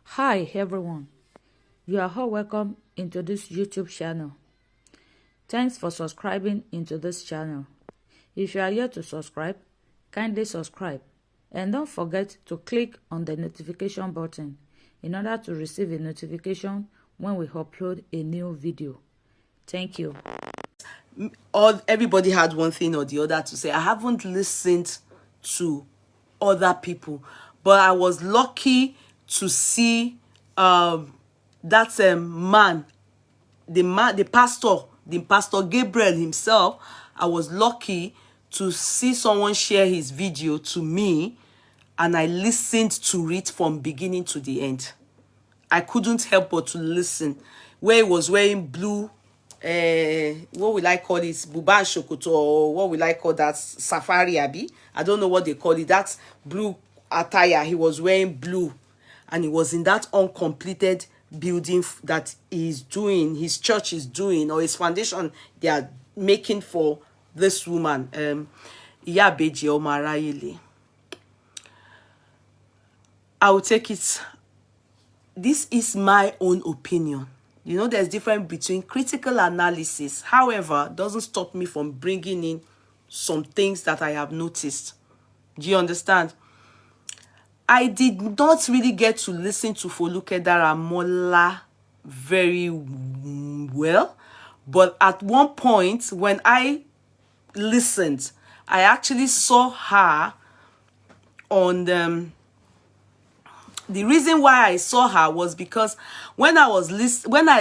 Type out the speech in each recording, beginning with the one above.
Hi everyone, you are all welcome into this YouTube channel. Thanks for subscribing into this channel. If you are here to subscribe, kindly subscribe and don't forget to click on the notification button in order to receive a notification when we upload a new video. Thank you. Everybody had one thing or the other to say. I haven't listened to other people, but I was lucky to see that man, the pastor Gabriel himself. I was lucky to see someone share his video to me, and I listened to it from beginning to the end. I couldn't help but to listen. Where he was wearing blue, what will I call it? Buba Shokoto, or what will I call that? Safari Abi. I don't know what they call it. That blue attire. He was wearing blue. And he was in that uncompleted building that he's doing, his church is doing, or his foundation they are making for this woman. Ibeji or arayele. I will take it. This is my own opinion. You know, there's difference between critical analysis. However, doesn't stop me from bringing in some things that I have noticed. Do you understand? I did not really get to listen to Foluke Daramola very well. But at one point, when I listened, I actually saw her on the reason why I saw her was because when I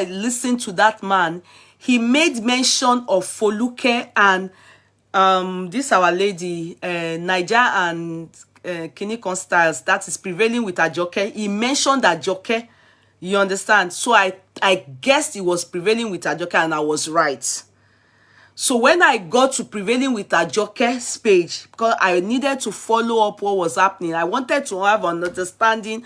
listened to that man, he made mention of Foluke and this our lady Niger and Kinikon Styles that is prevailing with Ajoke. He mentioned Ajoke, you understand? So I guessed he was prevailing with Ajoke, and I was right. So when I got to prevailing with Ajoke's page, because I needed to follow up what was happening, I wanted to have an understanding,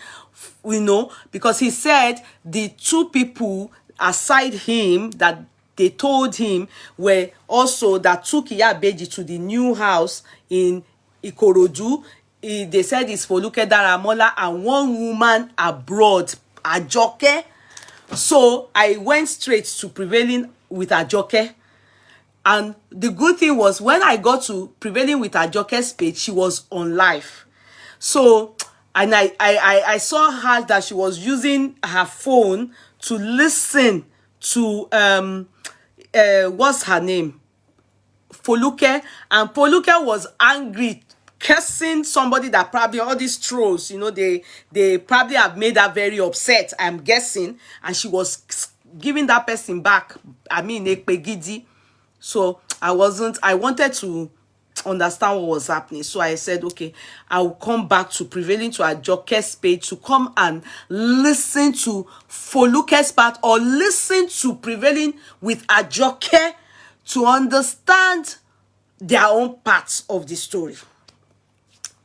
you know, because he said the two people aside him that they told him were also that took Ibeji to the new house in Ikorodu. They said it's Foluke Daramola and one woman abroad, Ajoke. So I went straight to prevailing with Ajoke. And the good thing was when I got to prevailing with Ajoke's page, she was on live. So, and I saw her that she was using her phone to listen to, what's her name? Foluke. And Foluke was angry, cursing somebody that probably all these trolls, you know, they probably have made her very upset, I'm guessing. And she was giving that person back, I mean, Ekpegidi. So I wanted to understand what was happening. So I said, okay, I will come back to prevailing to Ajoke's page to come and listen to Foluke's part, or listen to prevailing with Ajoke to understand their own parts of the story.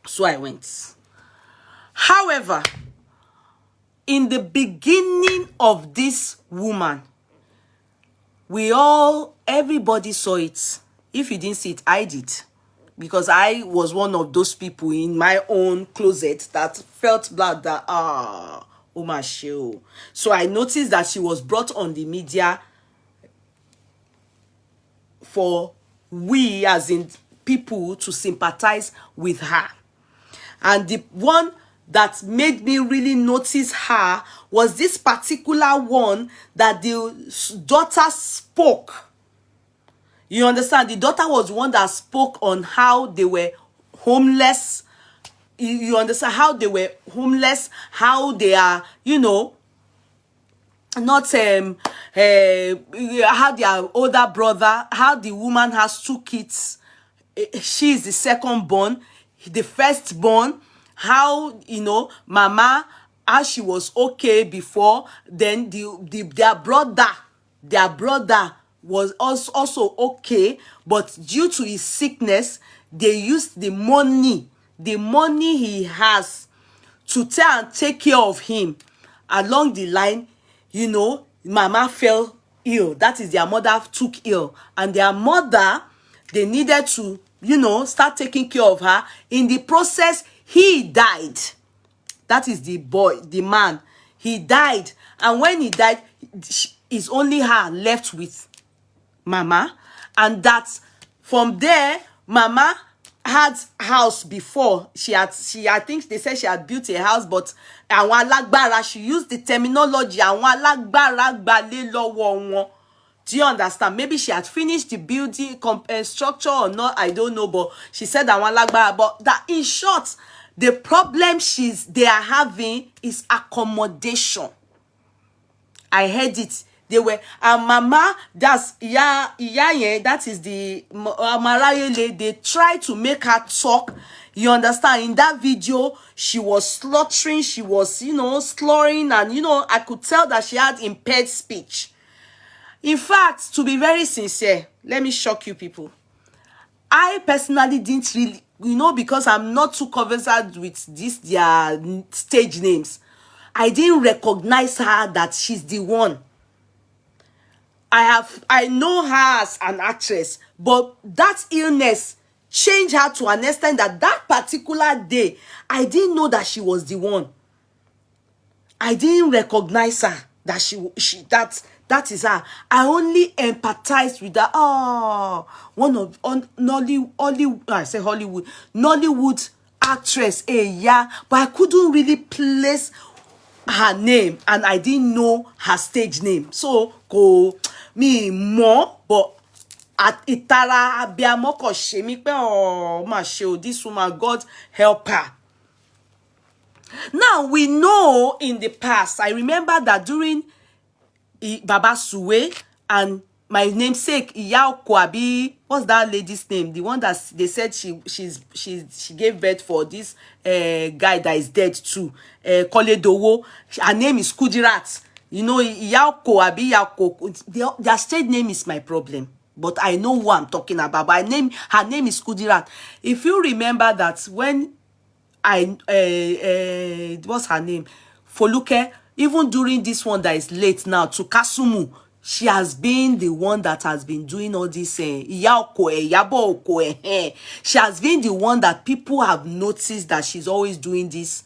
So I went. However, in the beginning of this woman, everybody saw it. If you didn't see it, I did. Because I was one of those people in my own closet that felt bad that, oh my show. So I noticed that she was brought on the media for we, as in people, to sympathize with her. And the one that made me really notice her was this particular one that the daughter spoke. You understand? The daughter was one that spoke on how they were homeless. You understand? How they were homeless, how they are, you know, not how their older brother, how the woman has 2 kids. She is the second born, the first born. How, you know, mama, as she was okay before, then their brother was also okay, but due to his sickness, they used the money he has to try and take care of him. Along the line, you know, mama fell ill. That is, their mother took ill, and their mother, they needed to, you know, start taking care of her. In the process, he died. That is the man. he died. And when he died, it's only her left with Mama. And that from there, Mama had house before. I think they said she had built a house, but àwọn alágbára, she used the terminology, àwọn alágbára gbalé lọ́wọ́ wọn. Do you understand? Maybe she had finished the building structure or not, I don't know, but she said àwọn alágbára. But that, in short, the problem they are having is accommodation. I heard it. They were, and Mama, that's yeye, that is the arayele. They tried to make her talk. You understand? In that video, she was slaughtering, she was, you know, slurring, and, you know, I could tell that she had impaired speech. In fact, to be very sincere, let me shock you people. I personally didn't really, you know, because I'm not too conversant with their stage names. I didn't recognize her that she's the one. I know her as an actress, but that illness changed her to an extent that that particular day, I didn't know that she was the one. I didn't recognize her that that is her. I only empathized with her. Oh, one of Nollywood actress. Yeah, but I couldn't really place her name, and I didn't know her stage name. So go me more, but at itara abiamo ko se mi pe oh ma se o, this woman, God help her. Now we know in the past, I remember that during Baba Suwe and my namesake Iya Okwabi, what's that lady's name? The one that they said she gave birth for this guy that is dead too. Koledowo. Her name is Kudirat. You know, Iya Okwabi, their stage name is my problem. But I know who I'm talking about. But her name is Kudirat. If you remember that when what's her name? Foluke, even during this one that is late now, to Kasumu, she has been the one that has been doing all this. She has been the one that people have noticed that she's always doing this,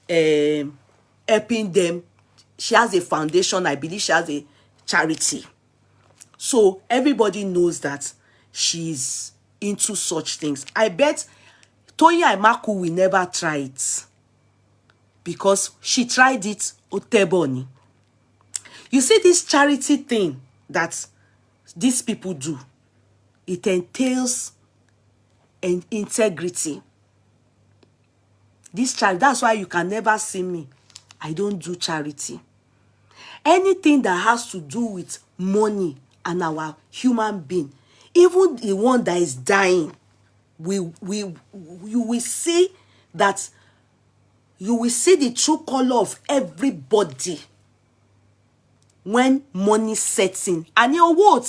helping them. She has a foundation. I believe she has a charity. So everybody knows that she's into such things. I bet Toyin Aimaku will never try it, because she tried it Oteboni. You see, this charity thing that these people do, it entails an integrity. This charity, that's why you can never see me. I don't do charity. Anything that has to do with money and our human being, even the one that is dying, you will see that, you will see the true color of everybody when money sets in. And you will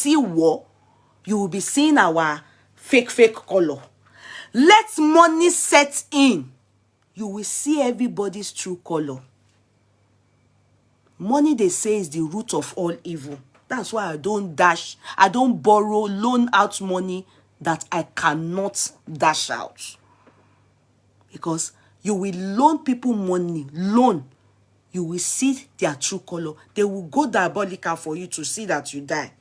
be seeing our fake color. Let money set in, you will see everybody's true color. Money, they say, is the root of all evil. That's why I don't borrow, loan out money that I cannot dash out. Because you will loan people money, you will see their true color. They will go diabolical for you to see that you die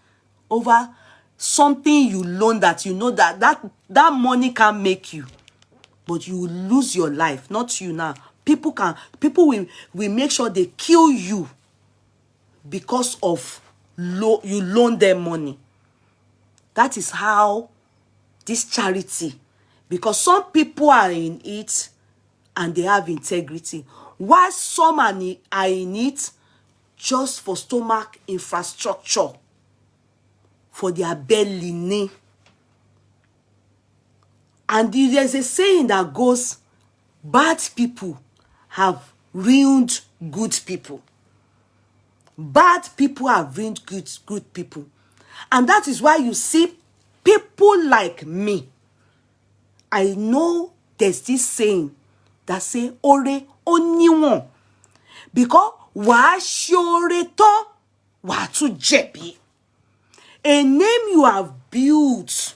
over something you loan that you know that money can make you, but you will lose your life. Not you now. People will make sure they kill you because of you loan them money. That is how this charity, because some people are in it and they have integrity, while some are in it just for stomach infrastructure, for their belly. And there's a saying that goes, bad people have ruined good people. Bad people have ruined good people. And that is why you see people like me. I know there's this saying that say, ore oniwon. Because wa shore to, wa tu jebi. A name you have built.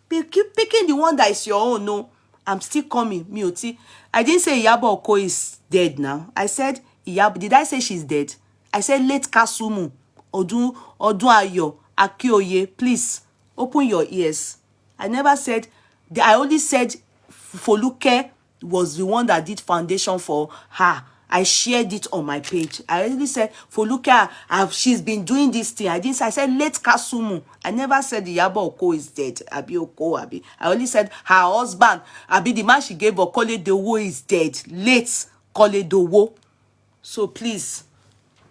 Keep picking the one that is your own. No, I'm still coming. I didn't say Iyabo Oko is dead now. I said Iyabo. Did I say she's dead? I said late Kasumu. Odunayo Akioye. Please, open your ears. I never said... I only said Foluke was the one that did foundation for her. I shared it on my page. I only said Foluke, she's been doing this thing. I said late Kasumu. I never said Iyabo Oko is dead. Abi Oko, Abi. I only said her husband, Abi, the man she gave Okole Dowo, is dead. Late Kole Dowo. So please,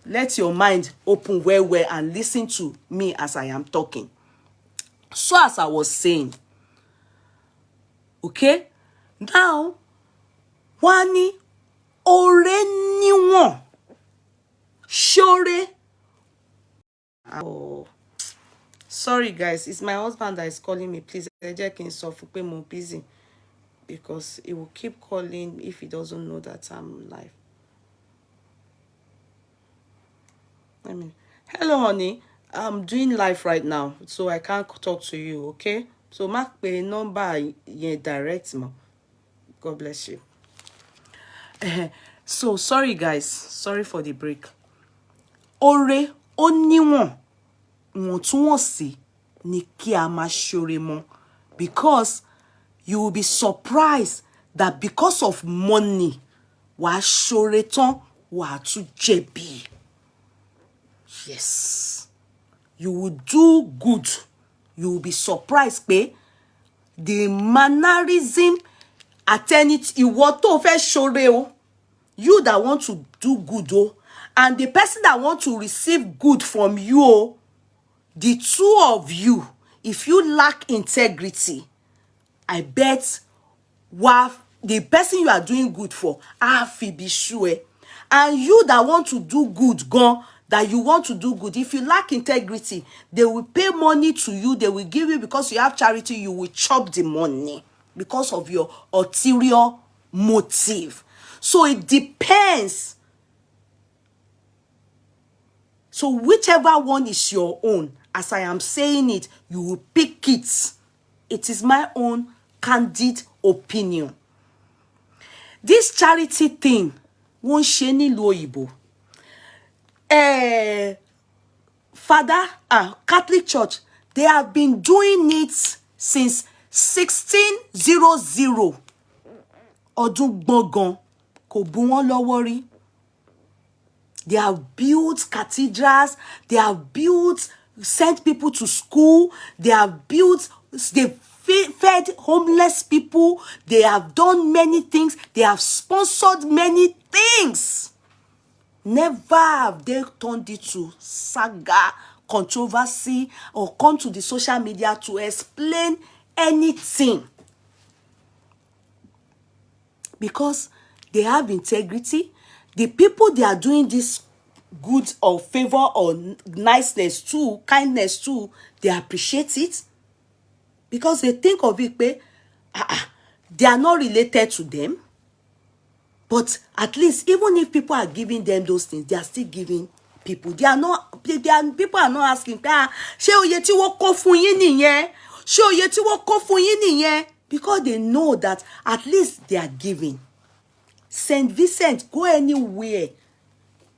let your mind open well and listen to me as I am talking. So as I was saying, okay, now wani ore niwon shore. Oh, sorry guys, it's my husband that is calling me. Please, I'm busy, because he will keep calling if he doesn't know that I'm live. Hello honey, I'm doing live right now, so I can't talk to you, okay? So mark the number direct mo. God bless you. So sorry guys, sorry for the break. Ore oniwon wontunwonsi ni ki a ma sore mo, because you will be surprised that because of money wa sore ton wa tu jebi. Yes, you will do good. You will be surprised, pé the mannerism attenit ìwọ tó fẹ́ ṣoore o, you that want to do good o, and the person that want to receive good from you o, the two of you, if you lack integrity, I bet the person you are doing good for, be sure. And you that want to do good, that you want to do good, if you lack integrity, they will pay money to you, they will give you, because you have charity, you will chop the money because of your ulterior motive. So it depends. So whichever one is your own, as I am saying it, you will pick it. It is my own candid opinion. This charity thing won't ṣe nílùú òyìnbó. Father, Catholic Church, they have been doing it since 1600. Ọdún gbọ̀ngàn kò bù wọ́n lọ́wọ́ rí. They have built cathedrals, they have sent people to school, they fed homeless people, they have done many things, they have sponsored many things. Never have they turned it to saga, controversy, or come to the social media to explain anything. Because they have integrity. The people they are doing this good or favor or niceness to, kindness to, they appreciate it. Because they think of it, they are not related to them. But at least, even if people are giving them those things, they are still giving people. People are not asking, ṣé oye tí wọ́n kó fún yín nìyẹn? Ṣé oye tí wọ́n kó fún yín nìyẹn? Because they know that at least they are giving. St. Vincent, go anywhere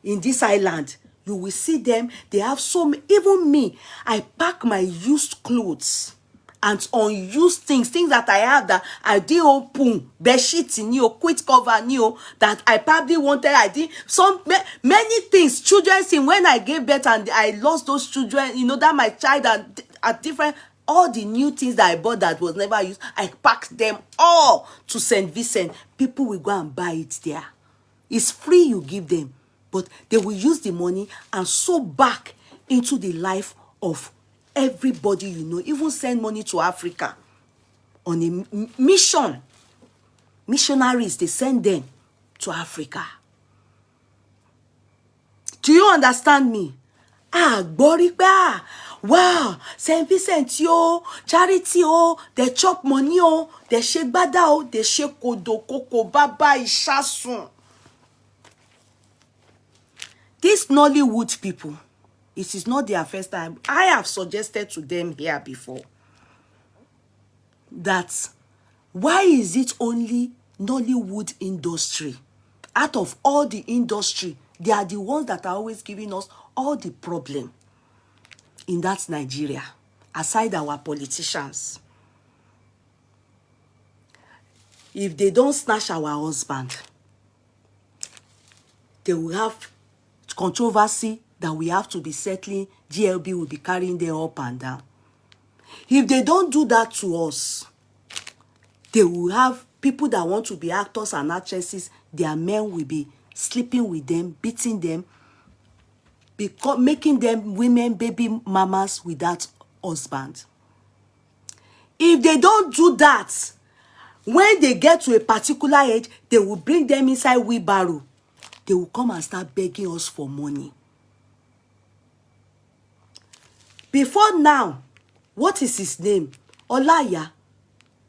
in this island, you will see them. They have so many. Even me, I pack my used clothes and unused things that I have that I didn't open, bedsheet in you, quit cover new, that I probably wanted. I did many things. Children's thing, when I gave birth and I lost those children, you know, that my child are different. All the new things that I bought that was never used, I packed them all to St. Vincent. People will go and buy it there. It's free, you give them. But they will use the money and sow back into the life of everybody you know. Even send money to Africa on a mission. Missionaries, they send them to Africa. Do you understand me? Gboripa. Wow, St. Vincent yo, charity oh, they chop money oh, they shake bada oh, they shake kodo koko baba ishasun. These Nollywood people, it is not their first time. I have suggested to them here before that why is it only Nollywood industry, out of all the industry They are the ones that are always giving us all the problem in that Nigeria, aside our politicians. If they don't snatch our husband, they will have controversy that we have to be settling. GLB will be carrying them up and down. If they don't do that to us, they will have people that want to be actors and actresses. Their men will be sleeping with them, beating them, making them women, baby mamas without husband. If they don't do that, when they get to a particular age, they will bring them inside wheelbarrow. They will come and start begging us for money. Before now, what is his name? Olaya.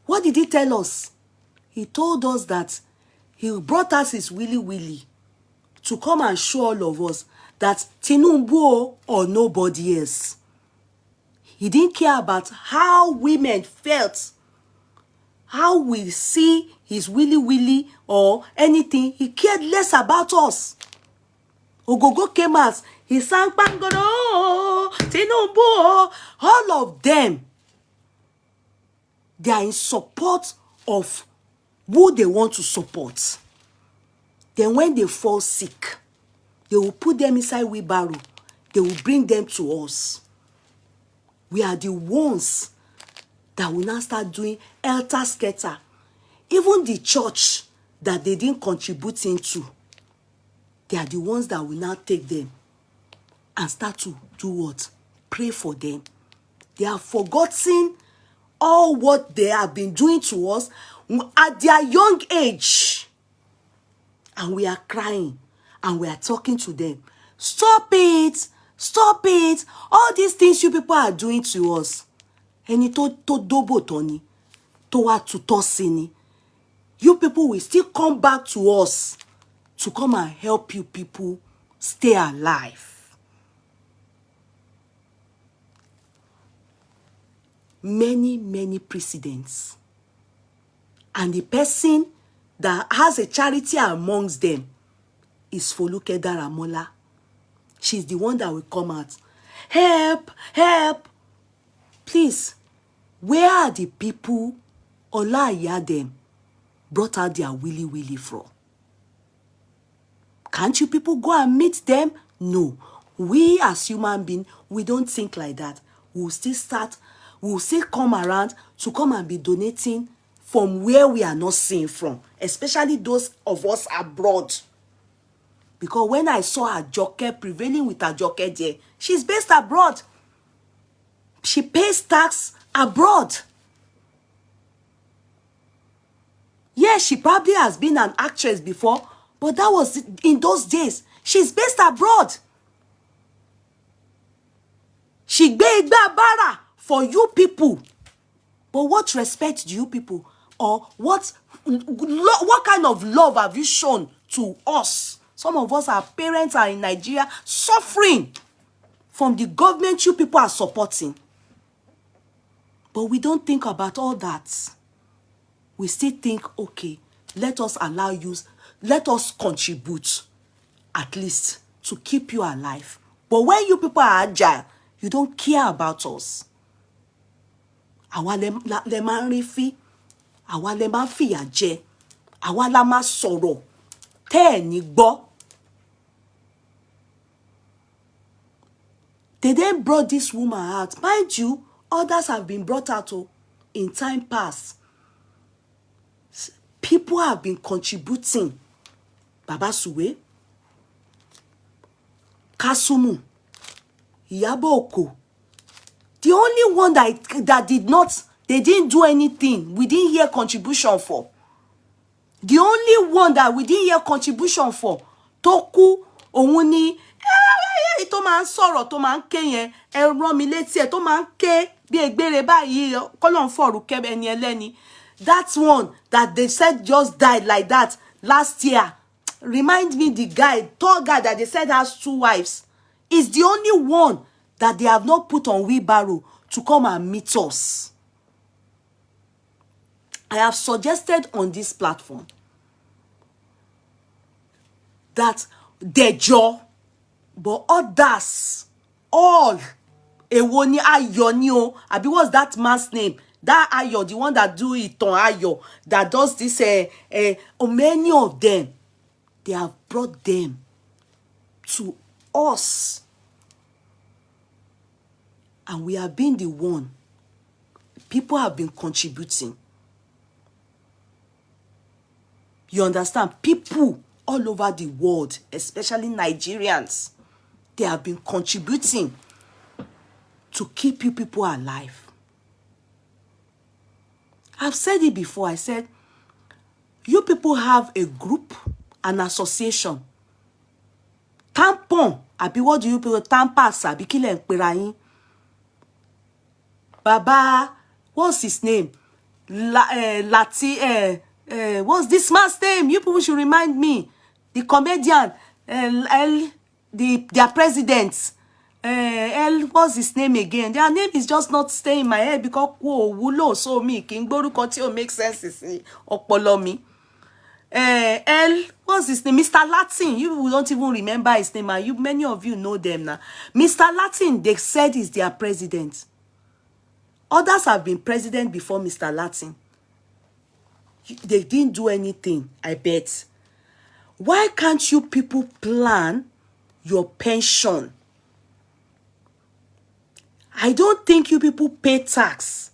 What did he tell us? He told us that he brought us his willy to come and show all of us that Tinubu or nobody else. He didn't care about how women felt, how we see his willy or anything. He cared less about us. Ogogo came out. He sang Bangoro, Tinubu, all of them. They are in support of who they want to support. Then when they fall sick, they will put them inside wheelbarrow. They will bring them to us. We are the ones that will now start doing helter-skelter. Even the church that they didn't contribute into, they are the ones that will now take them and start to do what? Pray for them. They have forgotten all what they have been doing to us at their young age. And we are crying and we are talking to them. Stop it! Stop it! All these things you people are doing to us. Ẹni tó dóbò tán ni, tó wá tutọ́ sí ni. You people will still come back to us to come and help you people stay alive. Many precedents. And the person that has a charity amongst them is Foluke Daramola. She's the one that will come out. Help! Help! Please, where are the people Olaya them brought out their willy from? Can't you people go and meet them? No. We as human beings, we don't think like that. We'll still come around to come and be donating from where we are not seeing from, especially those of us abroad. Because when I saw Ajoke prevailing with Ajoke there, she's based abroad. She pays tax abroad. Yes, she probably has been an actress before, but that was in those days. She's based abroad. She gave bara for you people. But what respect do you people, or what kind of love have you shown to us? Some of us, our parents are in Nigeria suffering from the government you people are supporting. But we don't think about all that. We still think, okay, let us contribute at least to keep you alive. But when you people are agile, you don't care about us. Àwa lẹ máa ń rí fí, àwa lẹ máa ń fìyà jẹ, àwa la máa sọ̀rọ̀ tẹ́ ẹ̀ ní gbọ́. They then brought this woman out. Mind you, others have been brought out in time past. People have been contributing. Baba Suwe, Kasumu, Iyabo Oko. The only one that they didn't do anything, we didn't hear contribution for. The only one that we didn't hear contribution for, Toku, Owuni, tó máa ń sọ̀rọ̀ tó máa ń ké yẹn, ẹ rán mi létí ẹ̀ tó máa ń ké bí egbére báyìí, kọ́lọ́n fọ̀rù kẹ́ ẹni ẹlẹ́ni. That one that they said just died like that last year. Remind me the guy, tall guy that they said has 2 wives. Is the only one that they have not put on wheelbarrow to come and meet us. I have suggested on this platform that Dejo. But others, all, èwo ni Ayọ̀ ni o. Abi, what's that man's name? That Ayọ̀, the one that do Ìtàn Ayọ̀, that does this, many of them, they have brought them to us. And we have been the one. People have been contributing. You understand? People all over the world, especially Nigerians, they have been contributing to keep you people alive. I've said it before. I said, you people have a group, an association. Tampon. Abi, what do you people tampas? Abi, kile pera yin. Baba, what's his name? What's this man's name? You people should remind me. The comedian, their president, what's his name again? Their name is just not staying in my head because wulo so me king boru koti make sense is opolo mi. What's his name? Mr. Latin. You don't even remember his name, and many of you know them now. Mr. Latin, they said is their president. Others have been president before Mr. Latin. They didn't do anything, I bet. Why can't you people plan your pension? I don't think you people pay tax.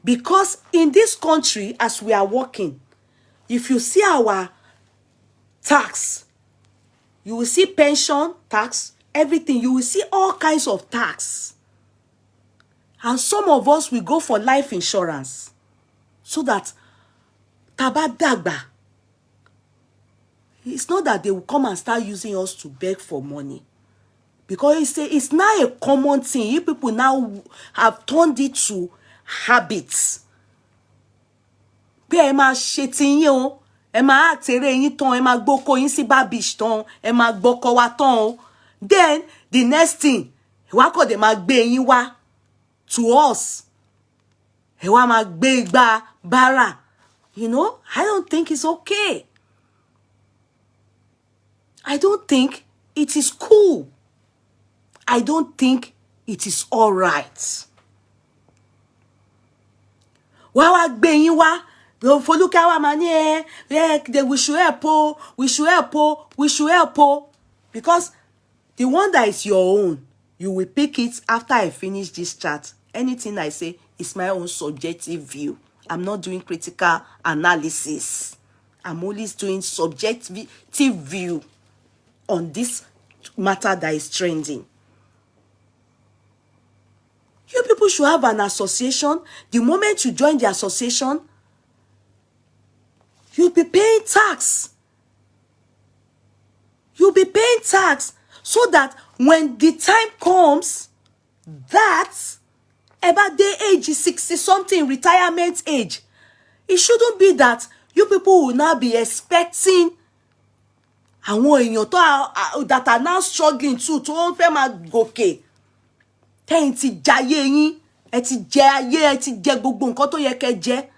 Because in this country, as we are working, if you see our tax, you will see pension, tax, everything. You will see all kinds of tax. And some of us will go for life insurance so that tabadagba. It's not that they will come and start using us to beg for money. Because it's now a common thing. You people now have turned it to habits. Bí ẹ máa ṣe ti yín o, ẹ máa àtẹ̀rẹ̀ yín tán, ẹ máa gbóko yín sí babish tán, ẹ máa gbọ́kọ wa tán o. Then the next thing, wá kò dé máa gbé yín wá to us. Ẹ wá máa gbé igbá bára. You know, I don't think it's okay. I don't think it is cool. I don't think it is all right. Wá gbé yín wá. Foluke wa mani we should help o, we should help o, we should help o. Because the one that is your own, you will pick it after I finish this chat. Anything I say is my own subjective view. I'm not doing critical analysis. I'm only doing subjective view on this matter that is trending. You people should have an association. The moment you join the association, you'll be paying tax. You'll be paying tax so that when the time comes that about their age is 60-something, retirement age, it shouldn't be that you people will now be expecting àwọn èèyàn that are now struggling to wọ́n fẹ́ máa gòkè. Tẹ́yìn ti jayé yín, ẹ ti jẹ ayé, ẹ ti jẹ gbogbo nǹkan tó yẹ kẹ́ jẹ,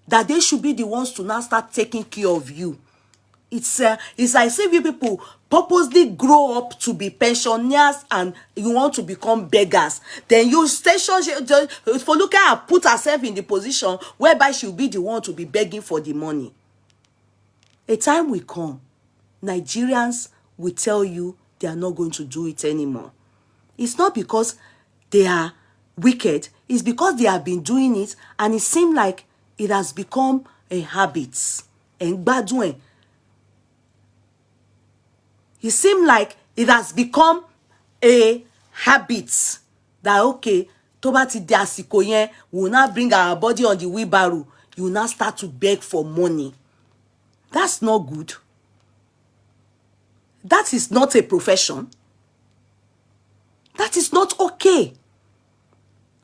that they should be the ones to now start taking care of you. It's like if you people purposely grow up to be pensioners and you want to become beggars. Then you for look at her put herself in the position whereby she'll be the one to be begging for the money. A time will come, Nigerians will tell you they are not going to do it anymore. It's not because they are wicked. It's because they have been doing it and it seems like it has become a habit. And gbadun. It seems like it has become a habit that, okay, tó bá ti di àsìkò yẹn, we will now bring our body on the wheelbarrow. You will now start to beg for money. That's not good. That is not a profession. That is not okay.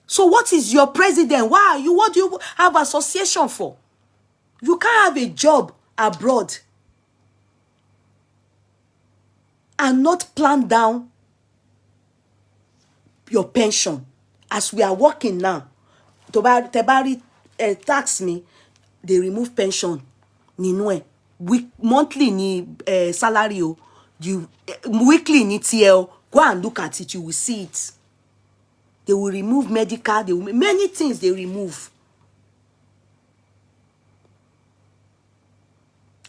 So what is your president? What do you have association for? You can't have a job abroad and not plan down your pension. As we are working now, Tebari tax me, they remove pension. Monthly ni salary o. You weekly in ETL, go and look at it, you will see it. They will remove medical, they will, many things they remove.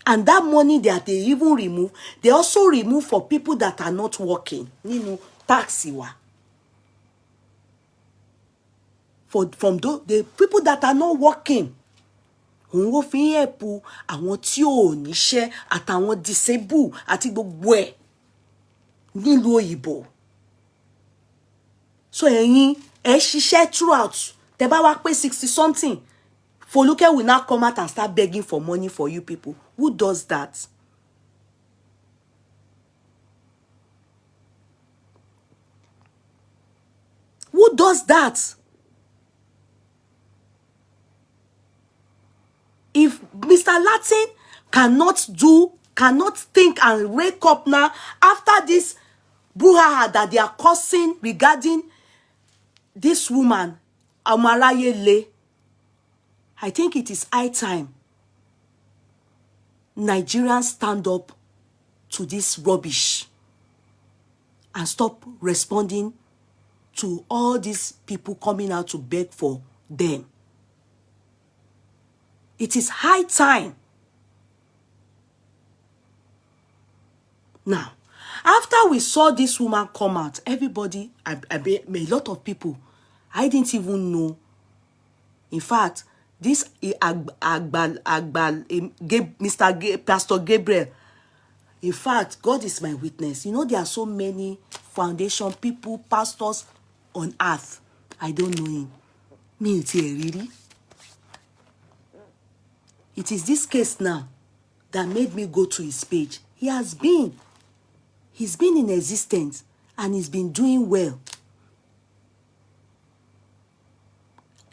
And that money that they even remove, they also remove for people that are not working. You know, taxi wa. From the people that are not working. Òun wọ́n fi ń ẹ̀pù àwọn tí ò níṣẹ́ àtàwọn disable àti gbogbo ẹ̀ nílùú òyìnbó. So ẹ̀yin ẹ̀ ṣiṣẹ́ throughout. Tẹ́ bá wá pé 60 something. Foluke will now come out and start begging for money for you people. Who does that? Who does that? If Mr. Latin cannot think and wake up now after this brouhaha that they are causing regarding this woman, arayele, I think it is high time Nigerians stand up to this rubbish and stop responding to all these people coming out to beg for them. It is high time. Now, after we saw this woman come out, everybody, a lot of people, I didn't even know. In fact, this Pastor Gabriel, in fact, God is my witness. You know, there are so many foundation people, pastors on earth. I don't know him. Me, really. It is this case now that made me go to his page. He's been in existence and he's been doing well.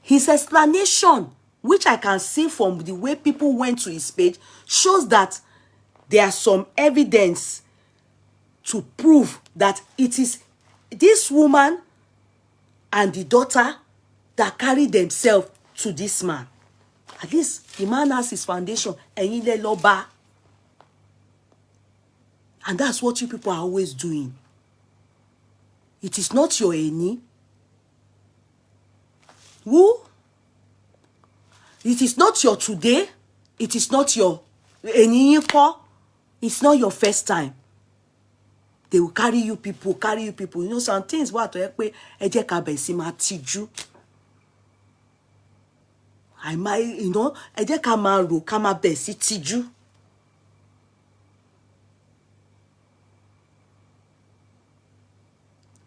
His explanation, which I can see from the way people went to his page, shows that there are some evidence to prove that it is this woman and the daughter that carried themselves to this man. At least the man has his foundation. And that's what you people are always doing. It is not your eni. Who? It is not your today. It is not your eni. It's not your first time. They will carry you people. You know some things what eje ka be si ma tiju. I might, you know, eje ka ma ro ka ma be si tiju.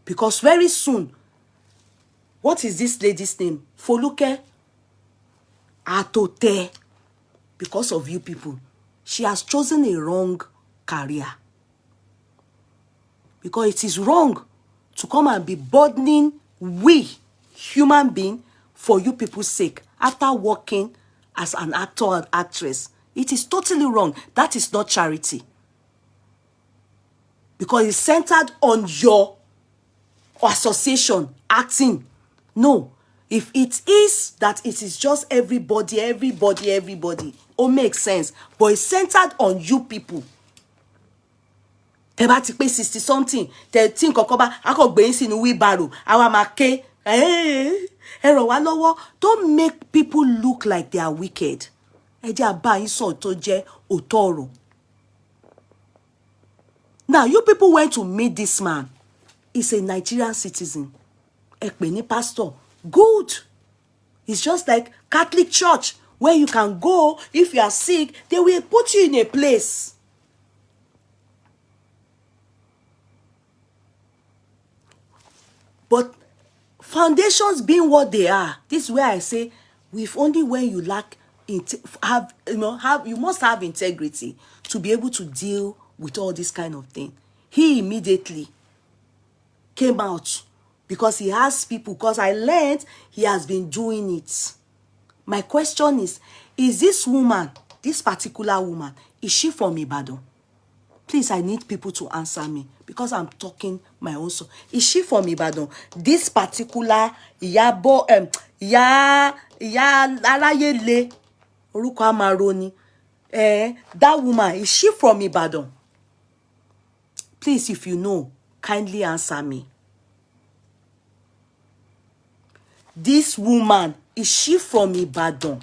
Because very soon, what is this lady's name? Foluke Atote. Because of you people, she has chosen a wrong career. Because it is wrong to come and be burdening we, human being, for you people's sake, after working as an actor or actress. It is totally wrong. That is not charity. Because it's centered on your association, acting. No. If it is that it is just everybody, it makes sense. But it's centered on you people. Tẹ́ bá ti pé 60 something, tẹ́ tí nǹkan bá akọ gbé yín sínú wheelbarrow, àwa máa ké, ẹ ràn wá lọ́wọ́. Don't make people look like they are wicked. Ẹ jẹ́ á bá yín sọ tó jẹ́ òótọ́ ọ̀rọ̀. Now, you people went to meet this man. He's a Nigerian citizen. Ẹ pè ní pastor. Good. It's just like Catholic Church, where you can go if you are sick. They will put you in a place. But foundations being what they are, this is where I say, with only when you lack, you must have integrity to be able to deal with all this kind of thing. He immediately came out because he has people, because I learned he has been doing it. My question is this woman, this particular woman, is she from Ibadan? Please, I need people to answer me because I'm talking my own soul. Is she from Ibadan? This particular arayele, orúkọ amaroni, that woman, is she from Ibadan? Please, if you know, kindly answer me. This woman, is she from Ibadan?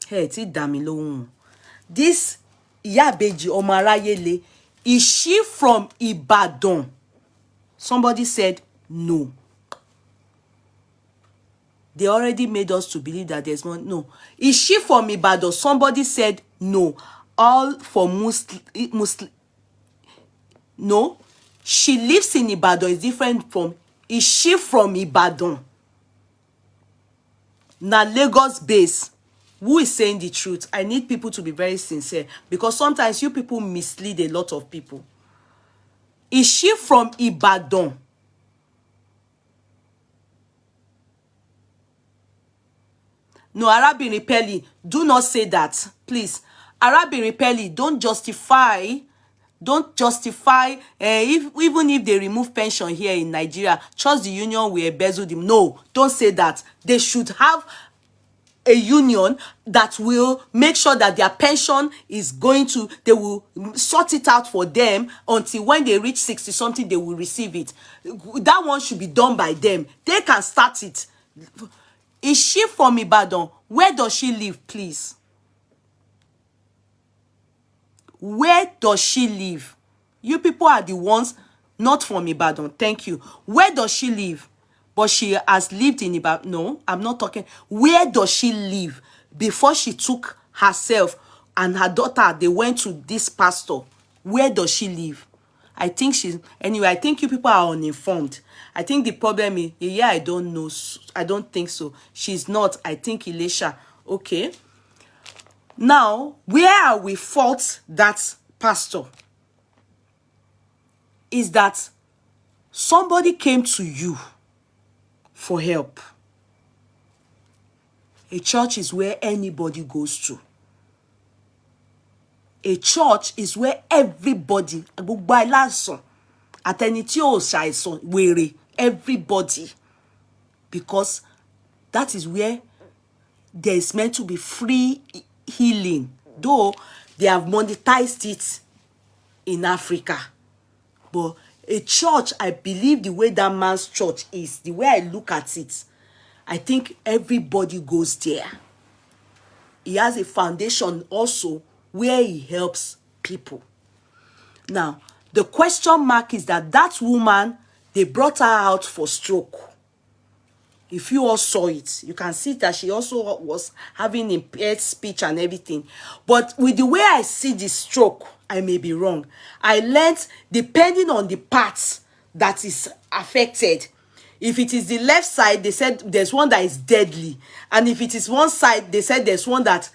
Hey, ti dá mi lóhùn. This ibeji ọmọ arayele, is she from Ibadan? Somebody said no. They already made us to believe that there's one. No. Is she from Ibadan? Somebody said no. All for Muslim. No. She lives in Ibadan. Is different from. Is she from Ibadan? Na Lagos base. Who is saying the truth? I need people to be very sincere, because sometimes you people mislead a lot of people. Is she from Ibadan? No, Arabinrin Peli, do not say that, please. Arabinrin Peli, don't justify, even if they remove pension here in Nigeria, trust the union will embezzle them. No, don't say that. They should have a union that will make sure that their pension is going to, they will sort it out for them until when they reach 60 something, they will receive it. That one should be done by them. They can start it. Is she from Ibadan? Where does she live, please? Where does she live? You people are the ones not from Ibadan. Thank you. Where does she live? But she has lived in Ibadan. No, I'm not talking. Where does she live? Before she took herself and her daughter, they went to this pastor. Where does she live? I think she's, anyway, I think you people are uninformed. I think the problem is, yeah, I don't know. I don't think so. She's not. I think Elisha. Okay. Now, where are we fault that pastor? Is that somebody came to you for help. A church is where anybody goes to. A church is where everybody, everybody, because that is where there is meant to be free healing, though they have monetized it in Africa. But a church, I believe the way that man's church is, the way I look at it, I think everybody goes there. He has a foundation also where he helps people. Now, the question mark is that woman, they brought her out for stroke. If you all saw it, you can see that she also was having impaired speech and everything. But with the way I see the stroke, I may be wrong. I learned, depending on the parts that is affected, if it is the left side, they said there's one that is deadly. And if it is one side, they said there's one that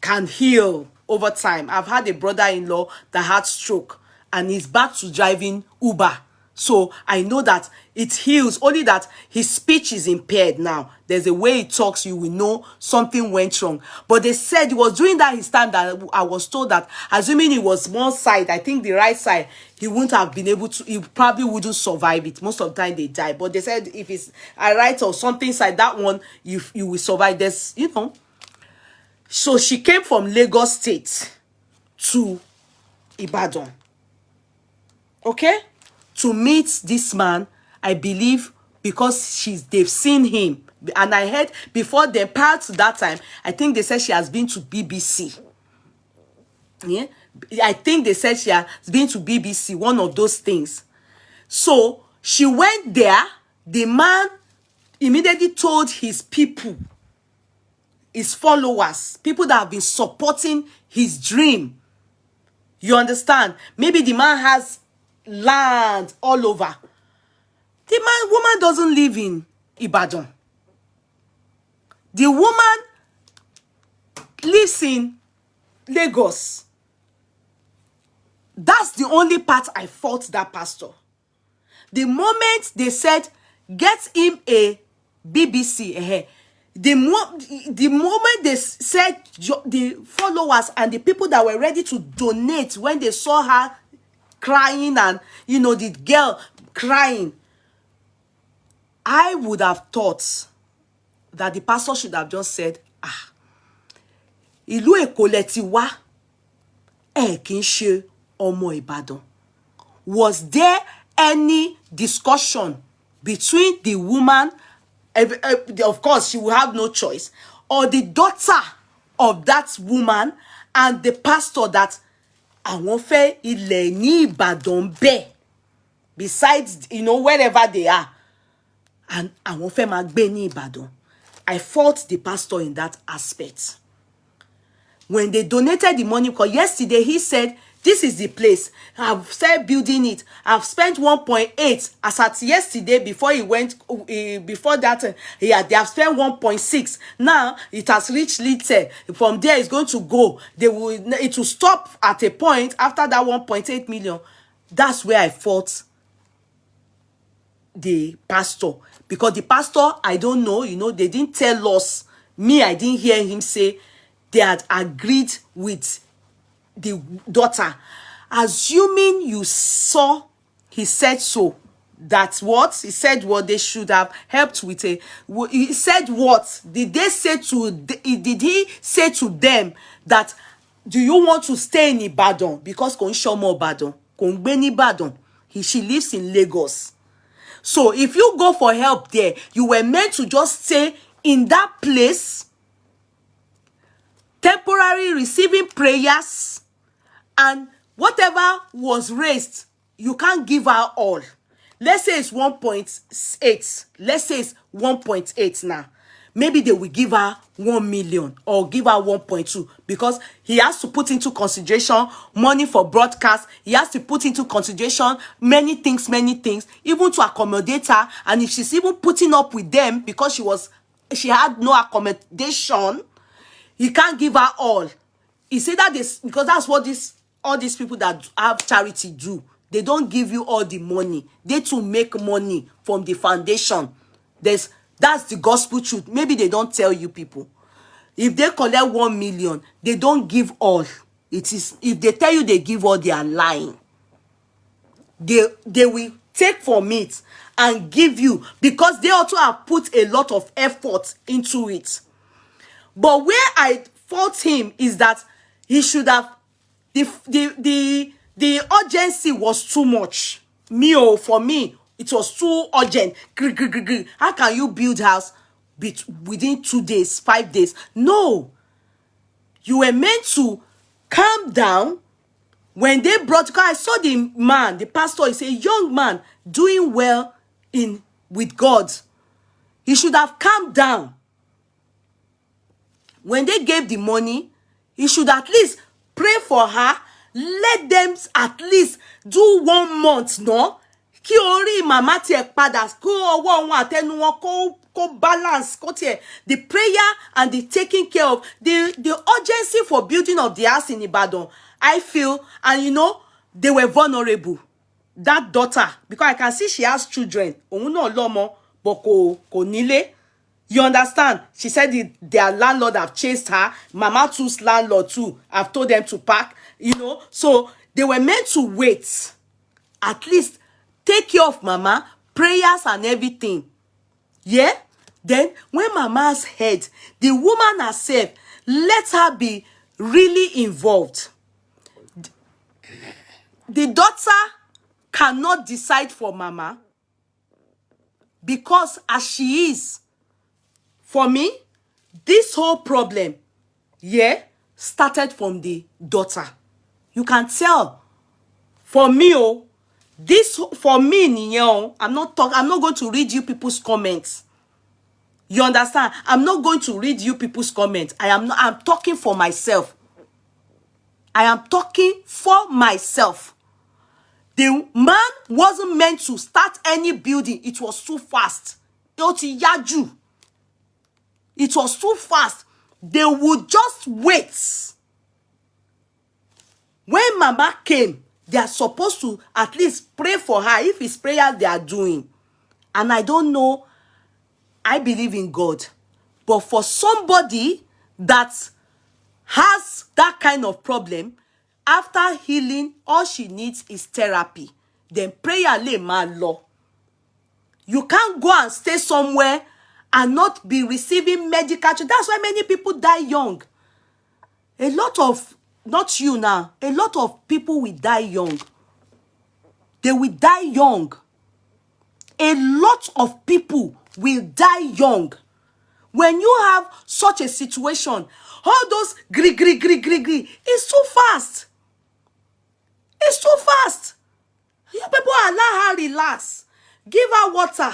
can heal over time. I've had a brother-in-law that had stroke and he's back to driving Uber. So I know that it heals, only that his speech is impaired now. There's a way he talks, you will know something went wrong. But they said it was during that his time that I was told that, assuming it was one side, I think the right side, he wouldn't have been able to, he probably wouldn't survive it. Most of the time they die. But they said if it's a right or something side, that one, you will survive. There's, you know. So she came from Lagos State to Ibadan. Okay? To meet this man, I believe, because they've seen him. And I heard before they prior to that time, I think they said she has been to BBC. Yeah? I think they said she has been to BBC, one of those things. So she went there. The man immediately told his people, his followers, people that have been supporting his dream. You understand? Maybe the man has land all over. The woman doesn't live in Ibadan. The woman lives in Lagos. That's the only part I fault that pastor. The moment they said, get him a BBC, the moment they said, the followers and the people that were ready to donate when they saw her crying and, you know, the girl crying, I would have thought that the pastor should have just said, ìlú Èkó lẹ ti wá, ẹ kì í ṣe ọmọ Ìbàdàn. Was there any discussion between the woman, of course she will have no choice, or the daughter of that woman and the pastor that àwọn fẹ́ ilẹ̀ ní Ìbàdàn bẹ́ẹ̀, besides, wherever they are, and àwọn fẹ́ máa gbé ní Ìbàdàn? I fault the pastor in that aspect. When they donated the money, because yesterday he said, this is the place. I've started building it. I've spent 1.8 as at yesterday before he went, before that, they have spent 1.6. Now it has reached little. From there it's going to go. It will stop at a point after that 1.8 million. That's where I fought the pastor. Because the pastor, I don't know, they didn't tell us. Me, I didn't hear him say they had agreed with the daughter. Assuming you saw, he said so. That's what he said. What they should have helped with a. He said what did they say to? Did he say to them that, do you want to stay in Ibadan because kò ń ṣọmọ Ìbàdàn, kò ń gbé ní Ìbàdàn? She lives in Lagos. So if you go for help there, you were meant to just stay in that place, temporary receiving prayers, and whatever was raised, you can't give her all. Let's say it's 1.8. Let's say it's 1.8 now. Maybe they will give her 1 million or give her 1.2, because he has to put into consideration money for broadcast. He has to put into consideration many things, even to accommodate her. And if she's even putting up with them because she had no accommodation, he can't give her all. He said that this, because that's what all these people that have charity do. They don't give you all the money. They too make money from the foundation. That's the gospel truth. Maybe they don't tell you people. If they collect 1 million, they don't give all. It is, if they tell you they give all, they are lying. They will take from it and give you, because they also have put a lot of effort into it. But where I fault him is that he should have, the urgency was too much. For me, it was too urgent. How can you build house within 2 days, 5 days? No. You were meant to calm down. When they brought, because I saw the man, the pastor, he's a young man doing well with God. He should have calmed down. When they gave the money, he should at least pray for her. Let them at least do 1 month, no? Kí orí màmá tiẹ̀ padà, kó ọwọ́ wọn àtẹnu wọn kó balance, the prayer and the taking care of the urgency for building of the house in Ibadan. I feel, and they were vulnerable. That daughter, because I can see she has children. Òun náà lọ́mọ, but kò nílé. You understand? She said their landlord have chased her. Mama too's landlord too have told them to pack. So they were meant to wait. At least take care of Mama, prayers and everything. Yeah? Then when Mama's head, the woman herself, let her be really involved. The daughter cannot decide for Mama, because as she is, for me, this whole problem, started from the daughter. You can tell. For me, I'm not going to read you people's comments. You understand? I'm not going to read you people's comments. I'm talking for myself. I am talking for myself. The man wasn't meant to start any building. It was too fast. It was too fast. They would just wait. When Mama came, they are supposed to at least pray for her, if it's prayer they are doing. And I don't know, I believe in God. But for somebody that has that kind of problem, after healing, all she needs is therapy. Then prayer lay my law. You can't go and stay somewhere and not be receiving medical treatment. That's why many people die young. A lot of not you now, a lot of people will die young. They will die young. A lot of people will die young. When you have such a situation, all those gri, it's too fast. It's too fast. You people allow her relax. Give her water.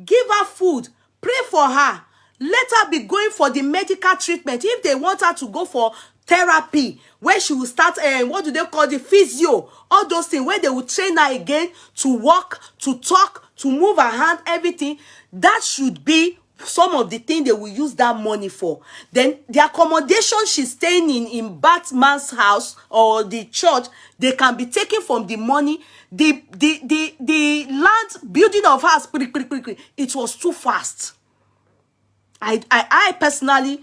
Give her food. Pray for her. Let her be going for the medical treatment. If they want her to go for therapy, where she will start, what do they call the physio? All those things, where they will train her again to walk, to talk, to move her hand, everything. That should be some of the things they will use that money for. Then the accommodation she's staying in Batman's house or the church, they can be taken from the money. The land building of house, it was too fast. I personally,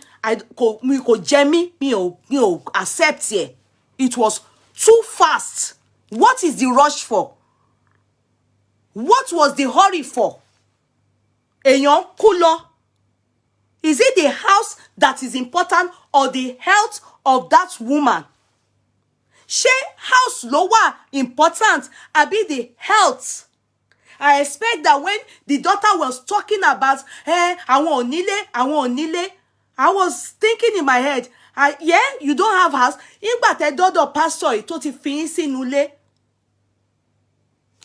accept here. It was too fast. What is the rush for? What was the hurry for? Èèyàn kú lọ. Is it the house that is important or the health of that woman? Ṣé house ló wà important àbí the health? I expect that when the daughter was talking about, àwọn onílé, I was thinking in my head, yeah, you don't have house. Ìgbà tẹ́ dọ́dọ̀ pastor tó ti fi yín sínú ilé.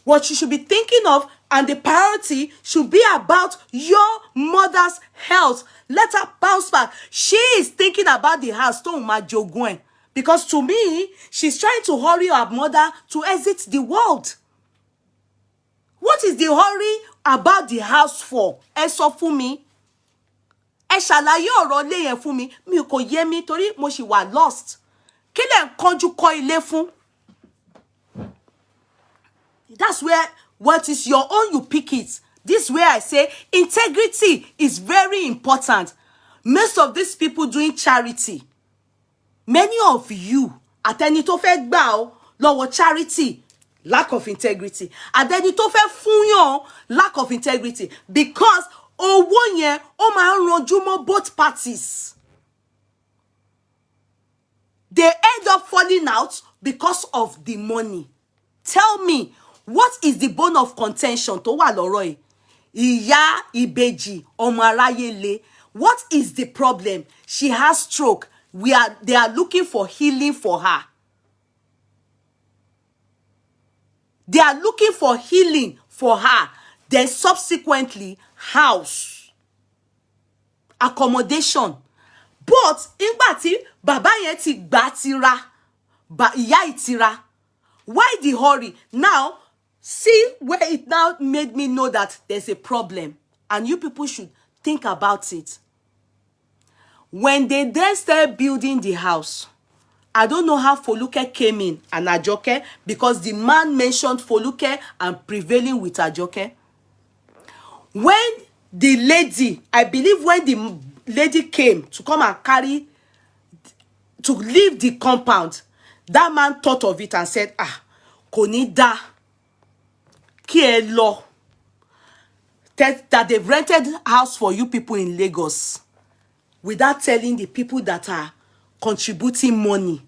What you should be thinking of and the priority should be about your mother's health. Let her bounce back. She is thinking about the house. Because to me, she's trying to hurry her mother to exit the world. What is the hurry about the house for? Ẹ sọ fún mi. Ẹ ṣàlàyé ọ̀rọ̀ ilé yẹn fún mi. Mi kò yé mi torí mo ṣì wà lost. Kí lẹ̀ ń kánjú kọ́ ilé fún? That's where what is your own, you pick it. This is where I say integrity is very important. Most of these people doing charity. Many of you, àtẹni tó fẹ́ gbà ọ́ lọ́wọ́ charity, lack of integrity. Àtẹni tó fẹ́ fún yàn, lack of integrity. Because owó yẹn ó máa ń ranjú mọ́ both parties. They end up falling out because of the money. Tell me, what is the bone of contention tó wà lọ́rọ̀ yìí? Ìyá ibeji, ọmọ arayele. What is the problem? She has stroke. They are looking for healing for her. They are looking for healing for her. Then subsequently, house, accommodation. But ìgbà tí bàbá yẹn ti gbà tira, ìyá ìtira. Why the hurry? Now, see where it now made me know that there's a problem. And you people should think about it. When they then started building the house, I don't know how Foluke came in and Ajoke, because the man mentioned Foluke and prevailing with Ajoke. When the lady, I believe when the lady came to come and carry, to leave the compound, that man thought of it and said, kò ní dá kí ẹ lọ. That they've rented house for you people in Lagos without telling the people that are contributing money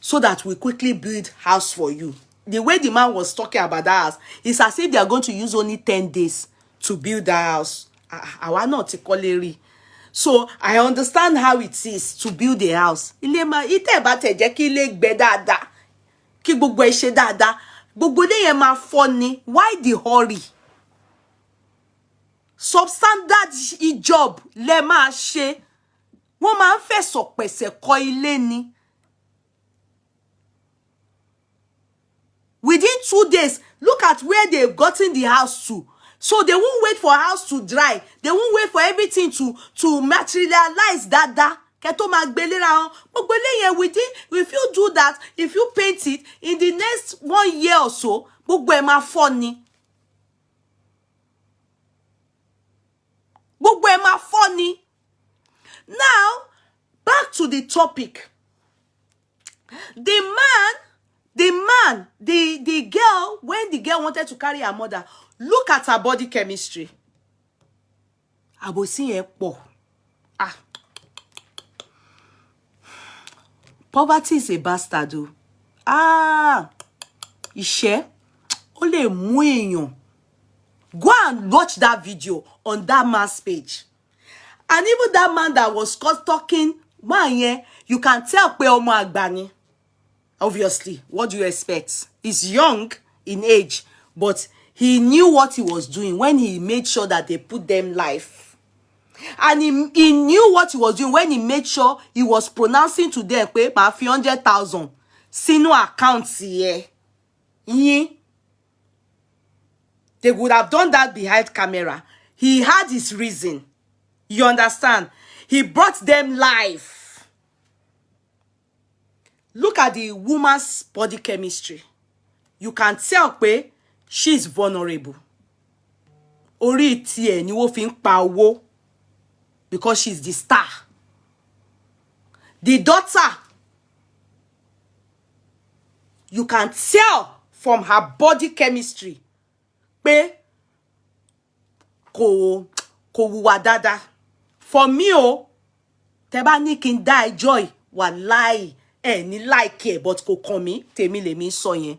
so that we quickly build house for you. The way the man was talking about that house, it's as if they are going to use only 10 days to build that house. Àwa náà ti kọ́lé rí. So I understand how it is to build a house. Ilé ma ite bá tẹ̀ jẹ́ kí ilé gbẹ dáadáa. Kí gbogbo ẹ ṣe dáadáa. Gbogbo ilé yẹn máa fọ́ ni. Why the hurry? Substandard job lẹ máa ṣe. Wọ́n máa ń fẹ̀sọ̀ pẹ̀sẹ̀ kọ́ ilé ni. Within 2 days, look at where they've gotten the house to. So they won't wait for house to dry. They won't wait for everything to materialize that. Keto magbelera. Within, if you do that, if you paint it, in the next 1 year or so, gbogbo ẹ máa fọ́ ni. Gbogbo ẹ máa fọ́ ni. Now, back to the topic. The girl, when the girl wanted to carry her mother, look at her body chemistry. Àbòsí yẹn pọ̀. Poverty is a bastard. Ah, iṣẹ́ ó lè mú èèyàn. Go and watch that video on that man's page. And even that man that was caught talking, man, you can tell pé ọmọ àgbà ni. Obviously, what do you expect? He's young in age, but he knew what he was doing when he made sure that they put them life. And he knew what he was doing when he made sure he was pronouncing to them pé ma fi 100,000 sínú account here. They would have done that behind camera. He had his reason. You understand? He brought them life. Look at the woman's body chemistry. You can tell pé she's vulnerable. Orí tiẹ̀ ni wọ́n fi ń pa owó because she's the star. The daughter, you can tell from her body chemistry pé kò hùwà dáadáa. For me, tẹ́ bá ní kí n die joy, wàláhì ní like ẹ, but kò kàn mí, tèmi lèmi sọ yẹn.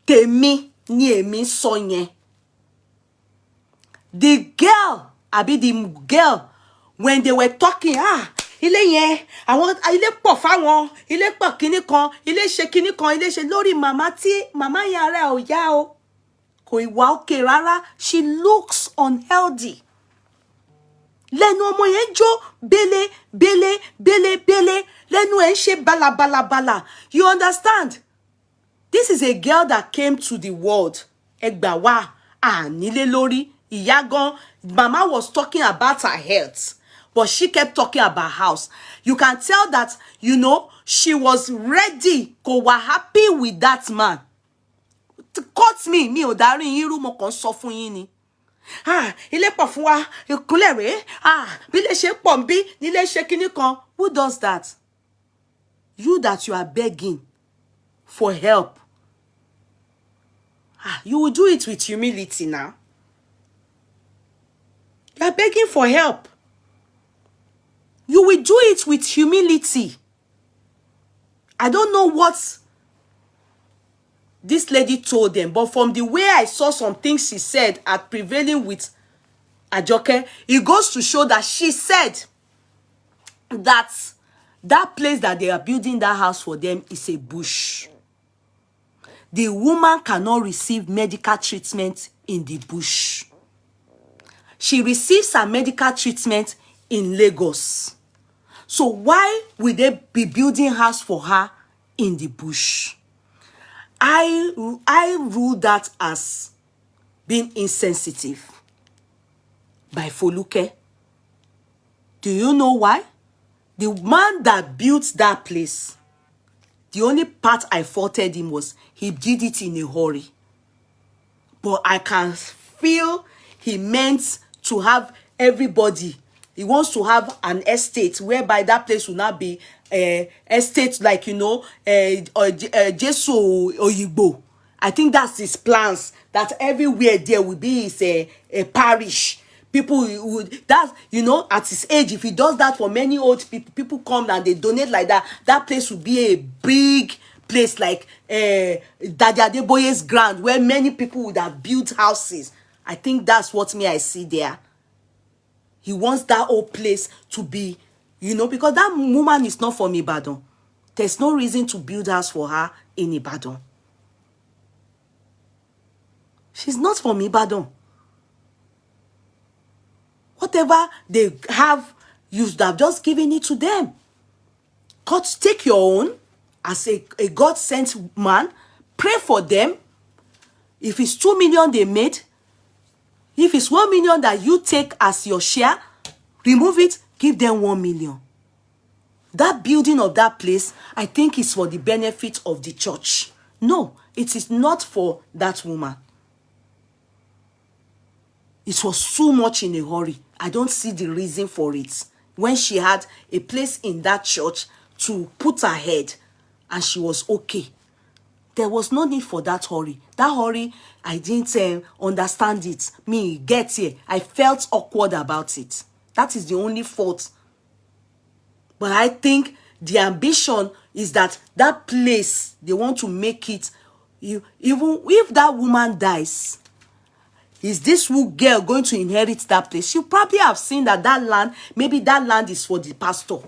Tèmi ni èmi sọ yẹn. The girl, when they were talking, ilé yẹn, àwọn ilé pọ̀ fáwọn, ilé pọ̀ kíní kan, ilé ṣe kíní kan, ilé ṣe lórí màmá tí màmá yẹn ara ò yá o. Kò ìwà òkè rárá. She looks unhealthy. Lẹ́nu ọmọ yẹn jó bele. Lẹ́nu ẹ̀ ń ṣe bala. You understand? This is a girl that came to the world. Ẹgbà wá, nílé lórí. Ìyá gan, mama was talking about her health, but she kept talking about house. You can tell that, she was ready. Kò wá happy with that man. Cut me, mi ò darí yín rú, mo kàn sọ fún yín ni. Ilé pọ̀ fún wa, ìkúnlẹ̀ rèé. Bí ilé ṣe pọ̀ nbí, nílé ṣe kíní kan. Who does that? You that you are begging for help. You will do it with humility now. You are begging for help. You will do it with humility. I don't know what this lady told them, but from the way I saw some things she said at prevailing with Ajoke, it goes to show that she said that that place that they are building that house for them is a bush. The woman cannot receive medical treatment in the bush. She receives her medical treatment in Lagos. So why would they be building house for her in the bush? I rule that as being insensitive by Foluke. Do you know why? The man that built that place, the only part I faulted him was he did it in a hurry. But I can feel he meant to have everybody. He wants to have an estate whereby that place will not be estate like, Jesu Oyigbo. I think that's his plans, that everywhere there will be is a parish. People would, that, at his age, if he does that for many old people, people come and they donate like that, that place will be a big place like Daddy Adeboye's ground, where many people would have built houses. I think that's what I see there. He wants that whole place to be, because that woman is not from Ibadan. There's no reason to build house for her in Ibadan. She's not from Ibadan. Whatever they have, you should have just given it to them. God, take your own as a God-sent man. Pray for them. If it's 2 million they made, if it's 1 million that you take as your share, remove it, give them 1 million. That building of that place, I think, is for the benefit of the church. No, it is not for that woman. It was too much in a hurry. I don't see the reason for it. When she had a place in that church to put her head and she was okay, there was no need for that hurry. That hurry, I didn't understand it. Me, get here. I felt awkward about it. That is the only fault But I think the ambition is that that place, they want to make it, even if that woman dies, is this girl going to inherit that place? You probably have seen that land, maybe that land is for the pastor.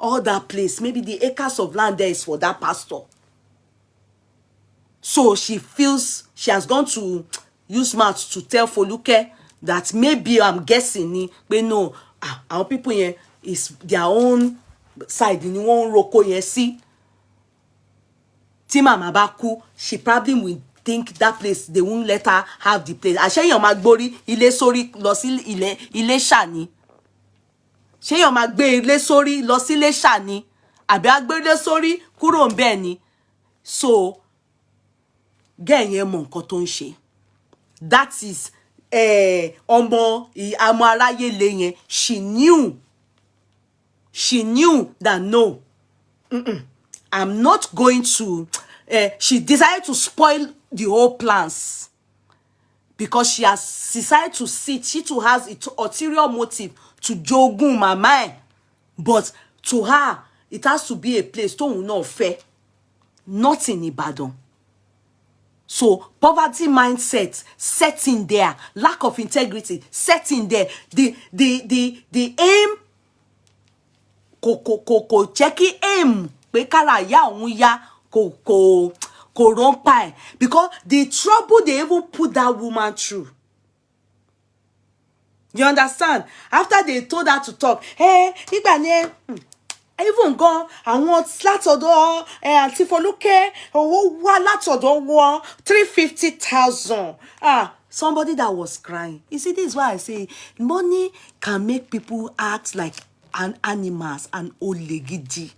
All that place, maybe the acres of land there is for that pastor. So she feels she has gone to use mouth to tell Foluke that maybe, I'm guessing, but no, our people here is their own side, in one roko here, see. Tima Mabaku, she probably will think that place, they won't let her have the place. Àṣé èèyàn máa gbórí ilé sórí lọ sí ilé ṣàní. Ṣé èèyàn máa gbé ilé sórí lọ sí ilé ṣàní. Àbí á gbé ilé sórí kúrò ńbẹ̀ ni. So, gẹ́ yẹn mọ nǹkan tó ń ṣe. That is ọmọ arayele yẹn. She knew that no. I'm not going to. She decided to spoil the whole plans because she has decided to sit. She too has an ulterior motive to jogun my mind, but to her it has to be a place to not fair, not in Ibadan. So poverty mindset setting there, lack of integrity setting there. The aim ko checking aim. Because the trouble they even put that woman through. You understand? After they told her to talk, hey, even gone, I want látọ̀dọ̀ Aunty Foluke, owó wá látọ̀dọ̀ 350,000. Somebody that was crying. You see, this is why I say money can make people act like animals and olegidi.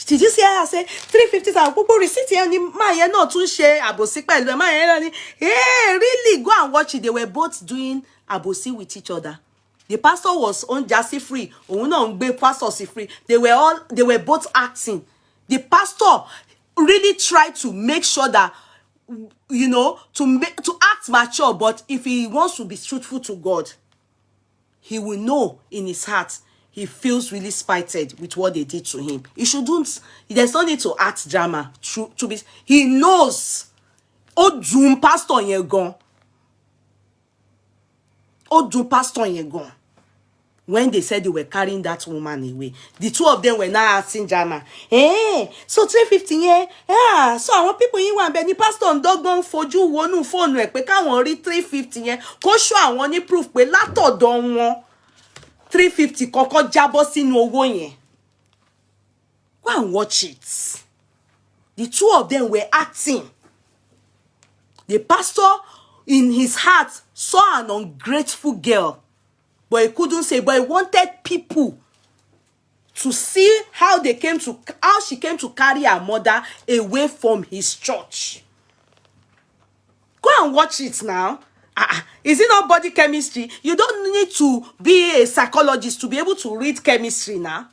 Did you see how I say 350,000? People receipt here, man, not too share abosi pẹ̀lú man. Hey, really go and watch it. They were both doing abosi with each other. The pastor was on Jassy free. Pastor free. They were both acting. The pastor really tried to make sure that, you know, to act mature. But if he wants to be truthful to God, he will know in his heart. He feels really spited with what they did to him. He shouldn't. There's no need to act drama. To be. He knows. Odun pastor yẹn gan. Odun pastor yẹn gan. When they said they were carrying that woman away, the two of them were now acting drama. Hey, so 350 yen. Yeah, so àwọn people yìí wà ńbẹ̀ ni pastor ndọ́gbọ́n fojú wọnú phone rẹ̀ pé káwọn rí 350 yen. Kó show àwọn ní proof pé látọ̀dọ̀ wọn 350 kọ́kọ́ jábọ́ sínú owó yẹn. Go and watch it. The two of them were acting. The pastor in his heart saw an ungrateful girl, but he couldn't say, but he wanted people to see how she came to carry her mother away from his church. Go and watch it now. Is it not body chemistry? You don't need to be a psychologist to be able to read chemistry now.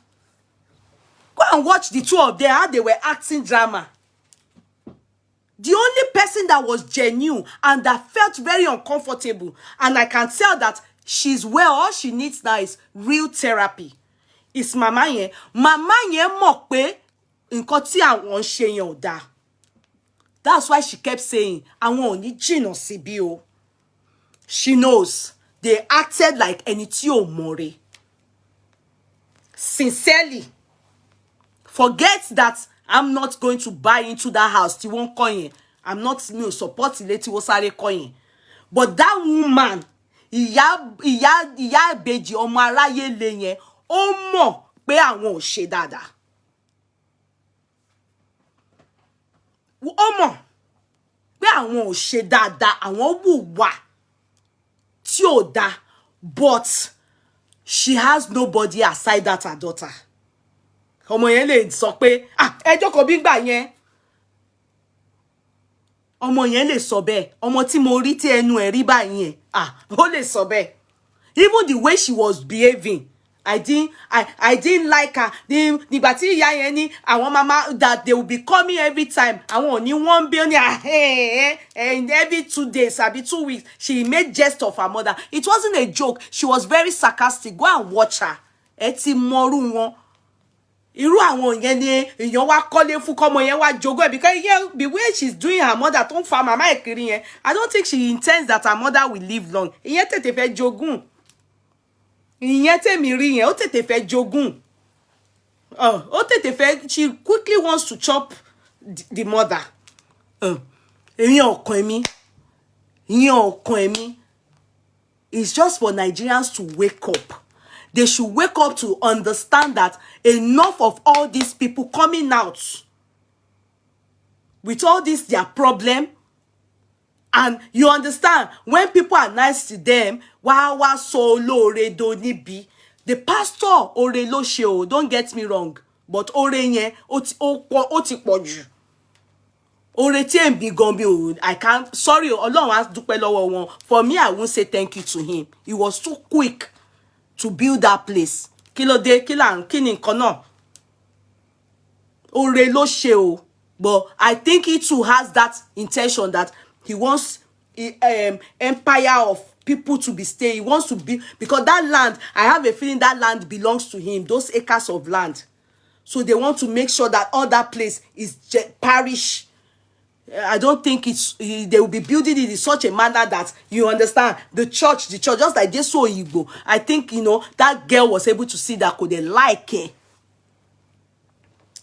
Go and watch the two of them, how they were acting drama. The only person that was genuine and that felt very uncomfortable, and I can tell that she's well, all she needs now is real therapy, is Mama Yen. Mama Yen mọ̀ pé nǹkan tí àwọn ṣe yẹn ò dáa. That's why she kept saying, àwọn ò ní jìnnà síbí o. She knows they acted like ẹni tí ò mọ̀re. Sincerely. Forget that I'm not going to buy into that house. Tí wọ́n kọ́ yẹn. I'm not support ilé tí wọ́n sáré kọ́ yẹn. But that woman, ìyá ibeji ọmọ arayele yẹn, ó mọ̀ pé àwọn ò ṣe dáadáa. Ó mọ̀ pé àwọn ò ṣe dáadáa, àwọn hùwà tí ò dá, but she has nobody aside that her daughter. Ọmọ yẹn lè sọ pé ẹ jókòó bí gbà yẹn. Ọmọ yẹn lè sọ bẹ́ẹ̀. Ọmọ tí mo rí tí ẹnu ẹ̀ rí báyìí yẹn, ó lè sọ bẹ́ẹ̀. Even the way she was behaving, I didn't like her. Nígbà tí ìyá yẹn ní àwọn mama that they will be coming every time. Àwọn ò ní 1 billion and every 2 days, àbí 2 weeks, she made jest of her mother. It wasn't a joke. She was very sarcastic. Go and watch her. ẹ ti mọrú wọn. Irú àwọn yẹn ni èèyàn wá kọ́lé fún kọ́mọ yẹn wá jogún ẹ̀, because yeah, the way she's doing her mother tó ń fa màmá ẹ̀ kiri yẹn, I don't think she intends that her mother will live long. Ìyẹn tètè fẹ́ jogún. Ìyẹn tèmi rí yẹn, ó tètè fẹ́ jogún. Ó tètè fẹ́, she quickly wants to chop the mother. Ìyẹn ọkàn mi. Ìyẹn ọkàn mi. It's just for Nigerians to wake up. They should wake up to understand that enough of all these people coming out with all this their problem. And you understand, when people are nice to them, wa solo redo nibi. The pastor ore lo se o, don't get me wrong, but ore yen o ti pọ̀jù. Ore tí en bi gan bi o, I can't, sorry, Ọlọ́run á dúpẹ́ lọ́wọ́ wọn. For me, I won't say thank you to him. He was too quick to build that place. Kí ló dé, kí ni nǹkan náà. Ore ló ṣe o. But I think he too has that intention that he wants empire of people to be staying. He wants to be, because that land, I have a feeling that land belongs to him, those acres of land. So they want to make sure that all that place is parish. I don't think they will be building it in such a manner that, you understand, the church, just like they saw Igbo. I think, that girl was able to see that could they like it.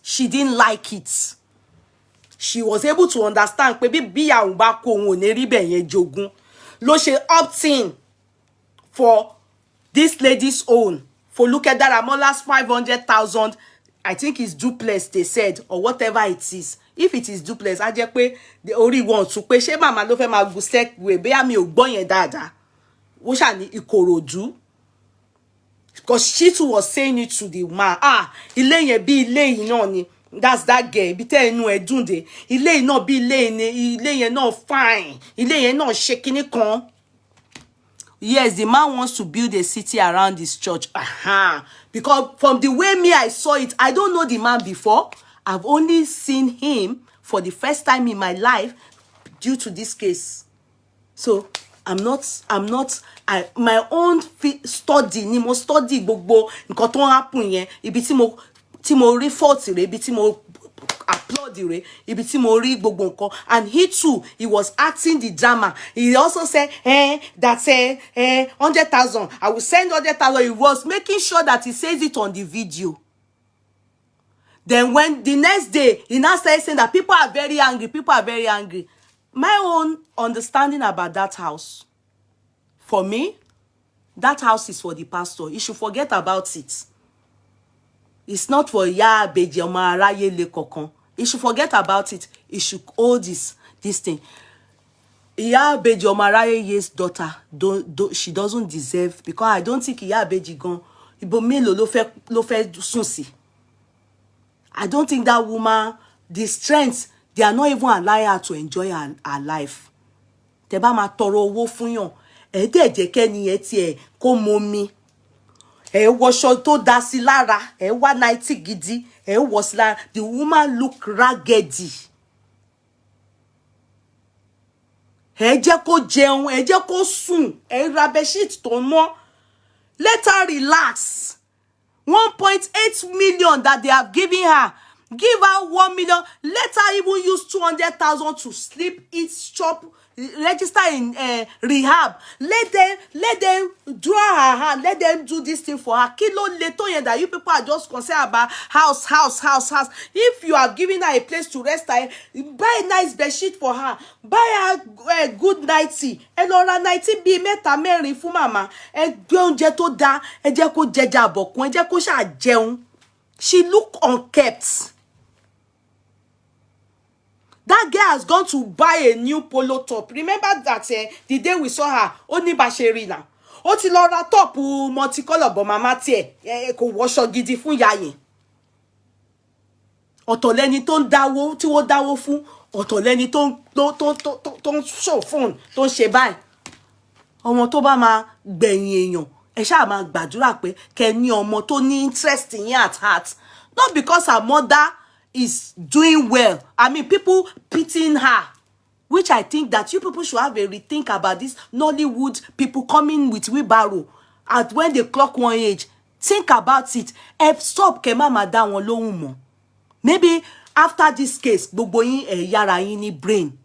She didn't like it. She was able to understand pé bí àwọn bá kó wọn ní rí bẹ́ẹ̀ yẹn jogún. Ló ṣe opting for this lady's own. For look at that, Amola's 500,000. I think it's duplex, they said, or whatever it is. If it is duplex, I jẹ́ pé the only one to pé ṣé màmá ló fẹ́ máa gun segway bóyá mi ò gbọ́ yẹn dáadáa. Wọ́n ṣà ní Ìkòròdú. Because she too was saying it to the man. Ilé yẹn bí ilé yìí náà ni. That's that girl. Ibi tẹ́ inú ẹ dùn dé. Ilé yìí náà bí ilé yẹn náà fine. Ilé yẹn náà ṣe kíní kan. Yes, the man wants to build a city around his church. Because from the way I saw it, I don't know the man before. I've only seen him for the first time in my life due to this case. So my own study, ni mo study gbogbo nǹkan tó happen yẹn, ibi tí mo rí fault rẹ̀, ibi tí mo applaud rẹ̀, ibi tí mo rí gbogbo nǹkan. And he too, he was acting the drama. He also said, that's 100,000. I will send 100,000. He was making sure that he says it on the video. Then when the next day, he now started saying that people are very angry. People are very angry. My own understanding about that house, for me, that house is for the pastor. He should forget about it. It's not for ibeji arayele kokon. He should forget about it. He should hold this thing. Ibeji arayele's daughter, she doesn't deserve, because I don't think ibeji gan ibo melo lo fe sùn sí. I don't think that woman, the strength, they are not even allowing her to enjoy her life. Tẹ́ bá máa tọrọ owó fún yàn, ẹ dẹ̀ jẹ́ kẹ́ni ẹ tiẹ̀ kó momi. Ẹ wọṣọ tó dá sí lára, ẹ wá nighty gidi, ẹ wọ sí lára. The woman look raggedy. Ẹ jẹ́ kó jẹun, ẹ jẹ́ kó sùn, ẹ ra bedsheet tó mọ́. Let her relax. 1.8 million that they have given her. Give her 1 million. Let her even use 200,000 to sleep, eat, shop, register in rehab. Let them draw her hand. Let them do this thing for her. Kilo leto yen that you people are just concerned about house. If you are giving her a place to rest, buy a nice bedsheet for her. Buy her a good nightie. E lo ra nightie bí mẹ́ta mẹ́rin fún mama. E gbé oúnjẹ tó dá. E jẹ́ kó jẹja àbọ̀kún. E jẹ́ kó ṣá jẹun. She look unkept. That girl has gone to buy a new polo top. Remember that the day we saw her, oni basheri now. Ó ti lọ ra top multicolor but mama tiẹ̀ kò wọṣọ gidi fún ìyá yẹn. Ọ̀tọ̀ lẹni tó ń dáwó tí wọ́n dáwó fún, ọ̀tọ̀ lẹni tó ń show phone tó ń ṣe báyìí. Ọmọ tó bá máa gbẹ̀yìn èèyàn, ẹ ṣáà máa gbàdúrà pé kẹ́ ní ọmọ tó ní interest in at heart. Not because her mother is doing well. I mean, people pitying her, which I think that you people should have a rethink about this Nollywood people coming with wheelbarrow. And when they clock one age, Think about it. Stop kẹ́ má máa dá wọn lóhùn mọ́. Maybe after this case, gbogbo yín yára yín ní brain.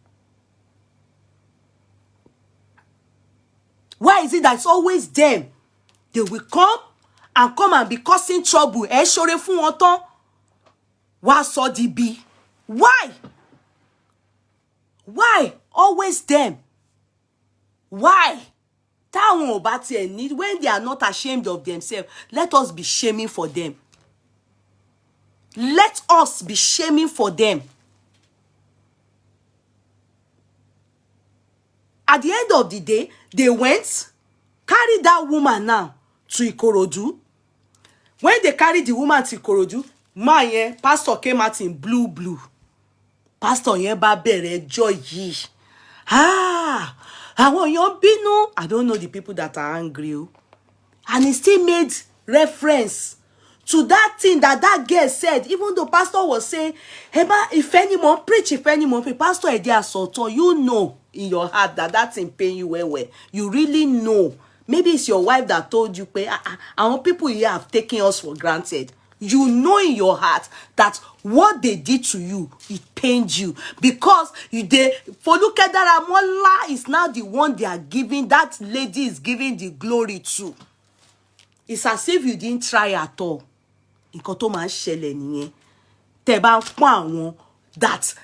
Why is it that it's always them? They will come and be causing trouble. Ṣoore fún wọn tán. Wá sọ di bí. Why? Why? Always them. Why? Táwọn ò bá tiẹ̀ ní, when they are not ashamed of themselves, let us be shaming for them. Let us be shaming for them. At the end of the day, they went, carried that woman now to Ikorodu. When they carried the woman to Ikorodu, pastor came out in blue. Pastor yẹn bá bẹ̀rẹ̀ ẹjọ́ yìí. Àwọn èèyàn bínú. I don't know the people that are angry. And he still made reference to that thing that girl said, even though pastor was saying, if anyone preach, pastor Ede Asoto, you know in your heart that thing pain you well. You really know. Maybe it's your wife that told you, our people here have taken us for granted. You know in your heart that what they did to you, it pained you. Because Foluke Daramola is now the one they are giving, that lady is giving the glory to. It's as if you didn't try at all. Nǹkan tó máa ń ṣẹlẹ̀ nìyẹn. Tẹ́ bá ń pọ́n àwọn that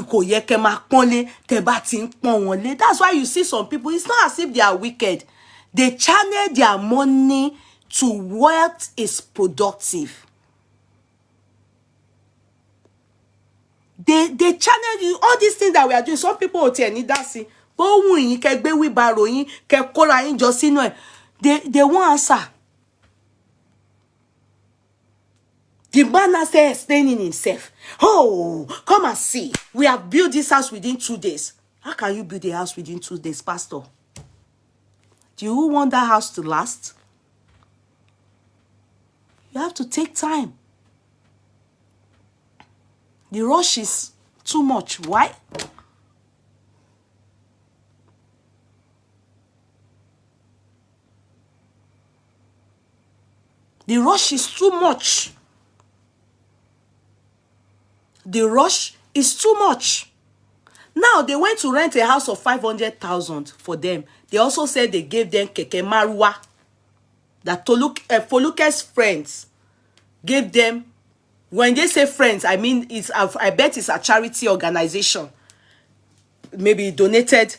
kò yẹ kẹ́ máa pọ́nlé, tẹ́ bá ti ń pọ́n wọn lé. That's why you see some people, it's not as if they are wicked. They channel their money to what is productive. They channel you, all these things that we are doing. Some people will tell you that see, bó wù yín kẹ́ gbé wheelbarrow yín, kẹ́ kóra yín jọ sínú ẹ̀. They won't answer. The man has explaining himself. Oh, come and see. We have built this house within 2 days. How can you build a house within 2 days, Pastor? Do you want that house to last? You have to take time. The rush is too much. Why? The rush is too much. The rush is too much. Now, they went to rent a house of 500,000 for them. They also said they gave them keke marwa. That Foluke's friends gave them. When they say friends, I mean, I bet it's a charity organization. Maybe donated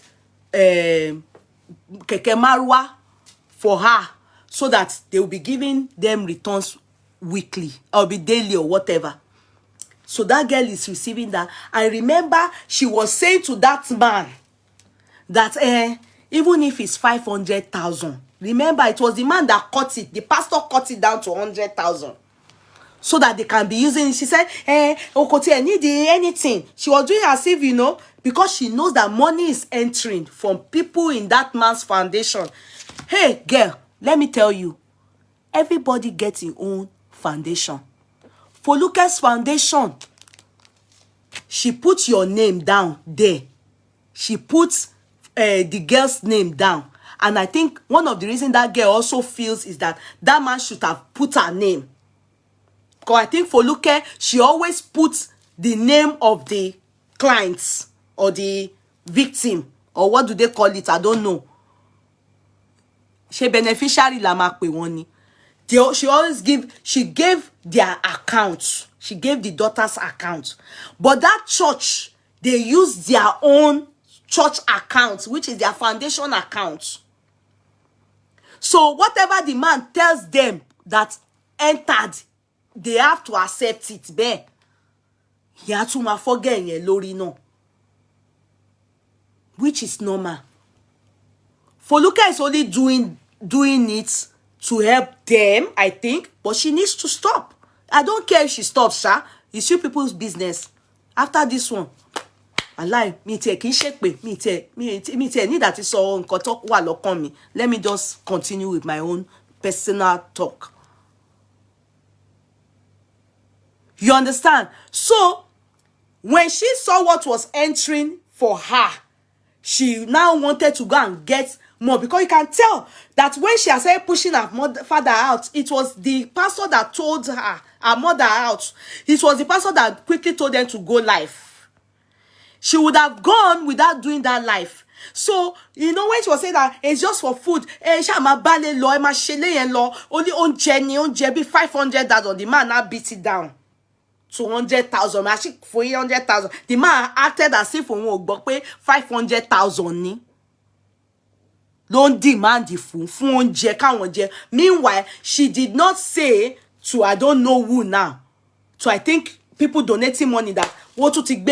keke marwa for her, so that they will be giving them returns weekly or be daily or whatever. So that girl is receiving that. I remember she was saying to that man that even if it's 500,000, remember it was the man that cut it. The pastor cut it down to 100,000 so that they can be using it. She said, Okoti, I need anything. She was doing as if, because she knows that money is entering from people in that man's foundation. Hey, girl, let me tell you, everybody gets his own foundation. Foluke's foundation, she put your name down there. She puts the girl's name down. And I think one of the reasons that girl also feels is that that man should have put her name. Because I think Foluke, she always puts the name of the clients or the victim. Or what do they call it? I don't know. She beneficiary la ma pe won ni. She gave their account. She gave the daughter's account. But that church, they use their own church account, which is their foundation account. So whatever the man tells them that entered, they have to accept it. Be. You have to forget lori no. Which is normal. Foluke is only doing it to help them, I think, but she needs to stop. I don't care if she stops, sir. It's you people's business. After this one, I lie. Me take shake me need that is all talk wà me. Let me just continue with my own personal talk. You understand? So, when she saw what was entering for her, she now wanted to go and get more, because you can tell that when she started pushing her father out, it was the pastor that told her mother out. It was the pastor that quickly told them to go live. She would have gone without doing that life. So, you know, when she was saying that it's just for food, only on be 500,000, the man now beat it down. 200,000, actually 400,000. The man acted as if on won't pay 500,000 ni. Don't demand the food. Meanwhile, she did not say to I don't know who now. So I think people donating money that what to take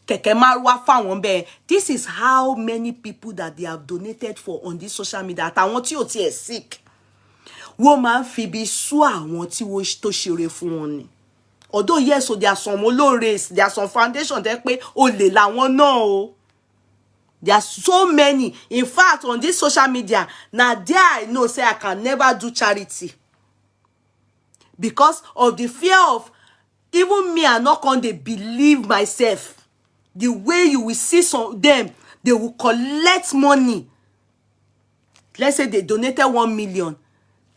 keke marwa fáwọn be. This is how many people that they have donated for on this social media. Àtàwọn tí ó ti sick. Wọ́n máa fi bí sú àwọn tí wọ́n tó ṣeré fún wọn ni. Although yes, so there are some olóres, there are some foundation that pé olè làwọn náà o. There are so many. In fact, on this social media, now there I know say I can never do charity. Because of the fear of even me, I'm not going to believe myself. The way you will see some them, they will collect money. Let's say they donated 1 million.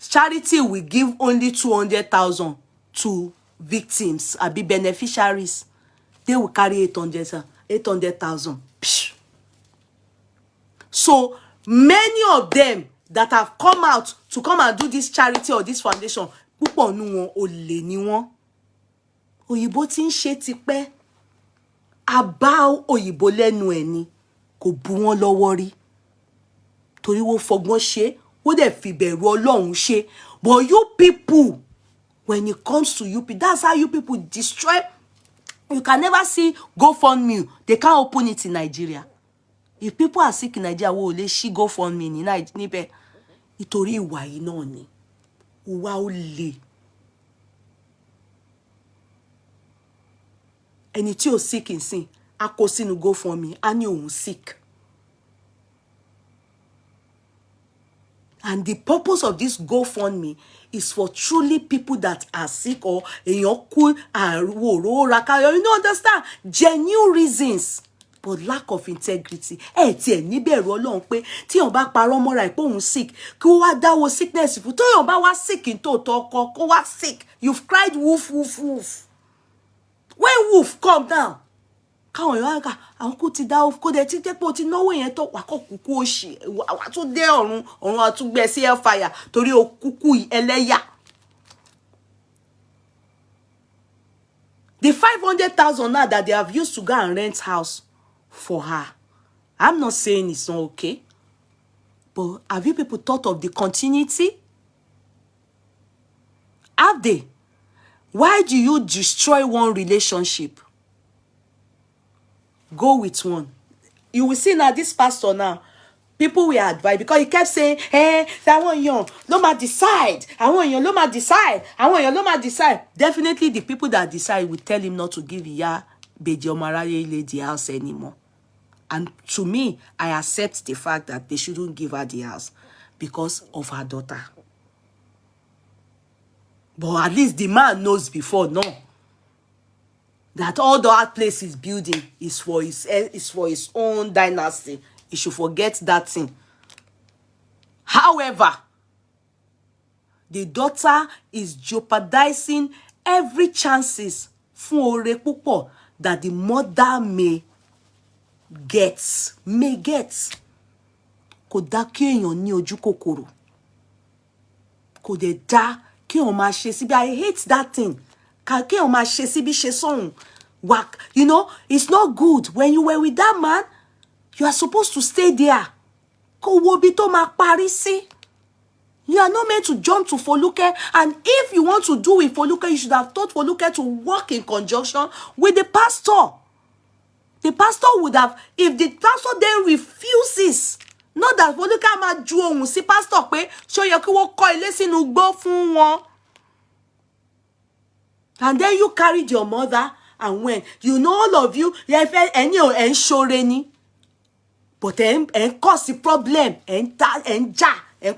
Charity will give only 200,000 to victims, be beneficiaries. They will carry 800,000. So many of them that have come out to come and do this charity or this foundation, púpọ̀ nu wọn olè ni wọ́n. Òyìnbó tí ń ṣe tipẹ́, àbá òyìnbó lẹ́nu ẹ̀ ni, kò bú wọn lọ́wọ́ rí. Torí wọ́n fọgbọ́n ṣe, wọ́n dẹ̀ fi bẹ̀rù Ọlọ́run ṣe. But you people, when it comes to you people, that's how you people destroy. You can never see GoFundMe. They can't open it in Nigeria. If people are sick in Nigeria, they she GoFundMe in Nigeria. Ìtorí ìwà yìí náà ni. Ìwà olè. Ẹni tí ó sick in sin, a kó sínú GoFundMe, a ní òun sick. And the purpose of this GoFundMe is for truly people that are sick or èèyàn kú àrùwò raka. You don't understand? Genuine reasons. But lack of integrity. Tí ẹ ní bẹ̀rù Ọlọ́run pé tí on bá parọ́ mọ́ra ẹ̀ pé òun sick, kí ó wá dáwọ́ sickness fún. Tó yàn bá wá sick in tòótọ́ kó wá sick. You've cried woof woof woof. When wolf come down, káwọn èèyàn ká àwọn kò ti dá kó dẹ̀ tí tẹ́pọ̀ tí náwó yẹn tó wà kọ́ kúkú òṣì wà tó dé ọ̀run àtúgbẹ́ sí hellfire torí o kúkú ẹlẹ́yà. The 500,000 now that they have used to go and rent house for her, I'm not saying it's not okay, but have you people thought of the continuity? Have they? Why do you destroy one relationship? Go with one. You will see now this pastor now. People will advise because he kept saying, hey, I want you, no ma decide. I want you, no ma decide. I want you, no ma decide. Definitely the people that decide will tell him not to give Iya Beji Arayele the house anymore. And to me, I accept the fact that they shouldn't give her the house because of her daughter. But at least the man knows before, no, that all that place is building is for his own dynasty. He should forget that thing. However, the daughter is jeopardizing every chances for ore púpọ̀ that the mother may get. Kò dá kí èèyàn ní ojú kòkòrò. Kò dẹ̀ dá kí èèyàn máa ṣe síbi. I hate that thing. Kí èèyàn máa ṣe síbi ṣe sọ́hùn. Whack. You know, it's not good. When you were with that man, you are supposed to stay there. Kò wo bí tó máa parí sí. You are not meant to jump to Foluke. And if you want to do with Foluke, you should have taught Foluke to work in conjunction with the pastor. The pastor would have, if the pastor then refuses, not that Foluke máa ju ohùn sí pastor pé ṣó yẹ kí wọ́n kọ́ ilé sínú igbó fún wọn. And then you carried your mother and went. You know, all of you, and shoreni. But and cause the problem, and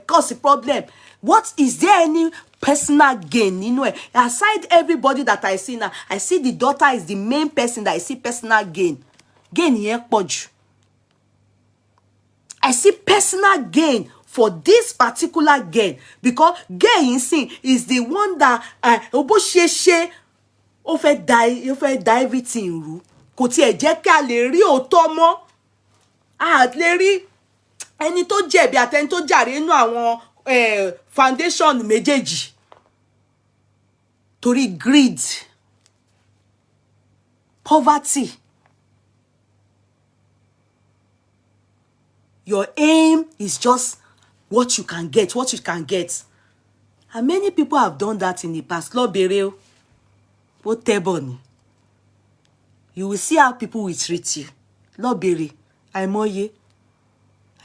cause the problem. What is there any personal gain? You know, aside everybody that I see now, I see the daughter is the main person that I see personal gain. Gain here, Podge. I see personal gain for this particular gain, because gain is the one that obo she ó fẹ́ da everything rú. Kò tiẹ̀ jẹ́ kí a lè rí òótọ́ mọ́. A lè rí ẹni tó jẹ̀bi àti ẹni tó jàre nínú àwọn foundation méjèèjì. Torí greed, poverty. Your aim is just what you can get, what you can get. And many people have done that in the past. Lord bere o tebo ni. You will see how people will treat you. Lord bere, àìmọye.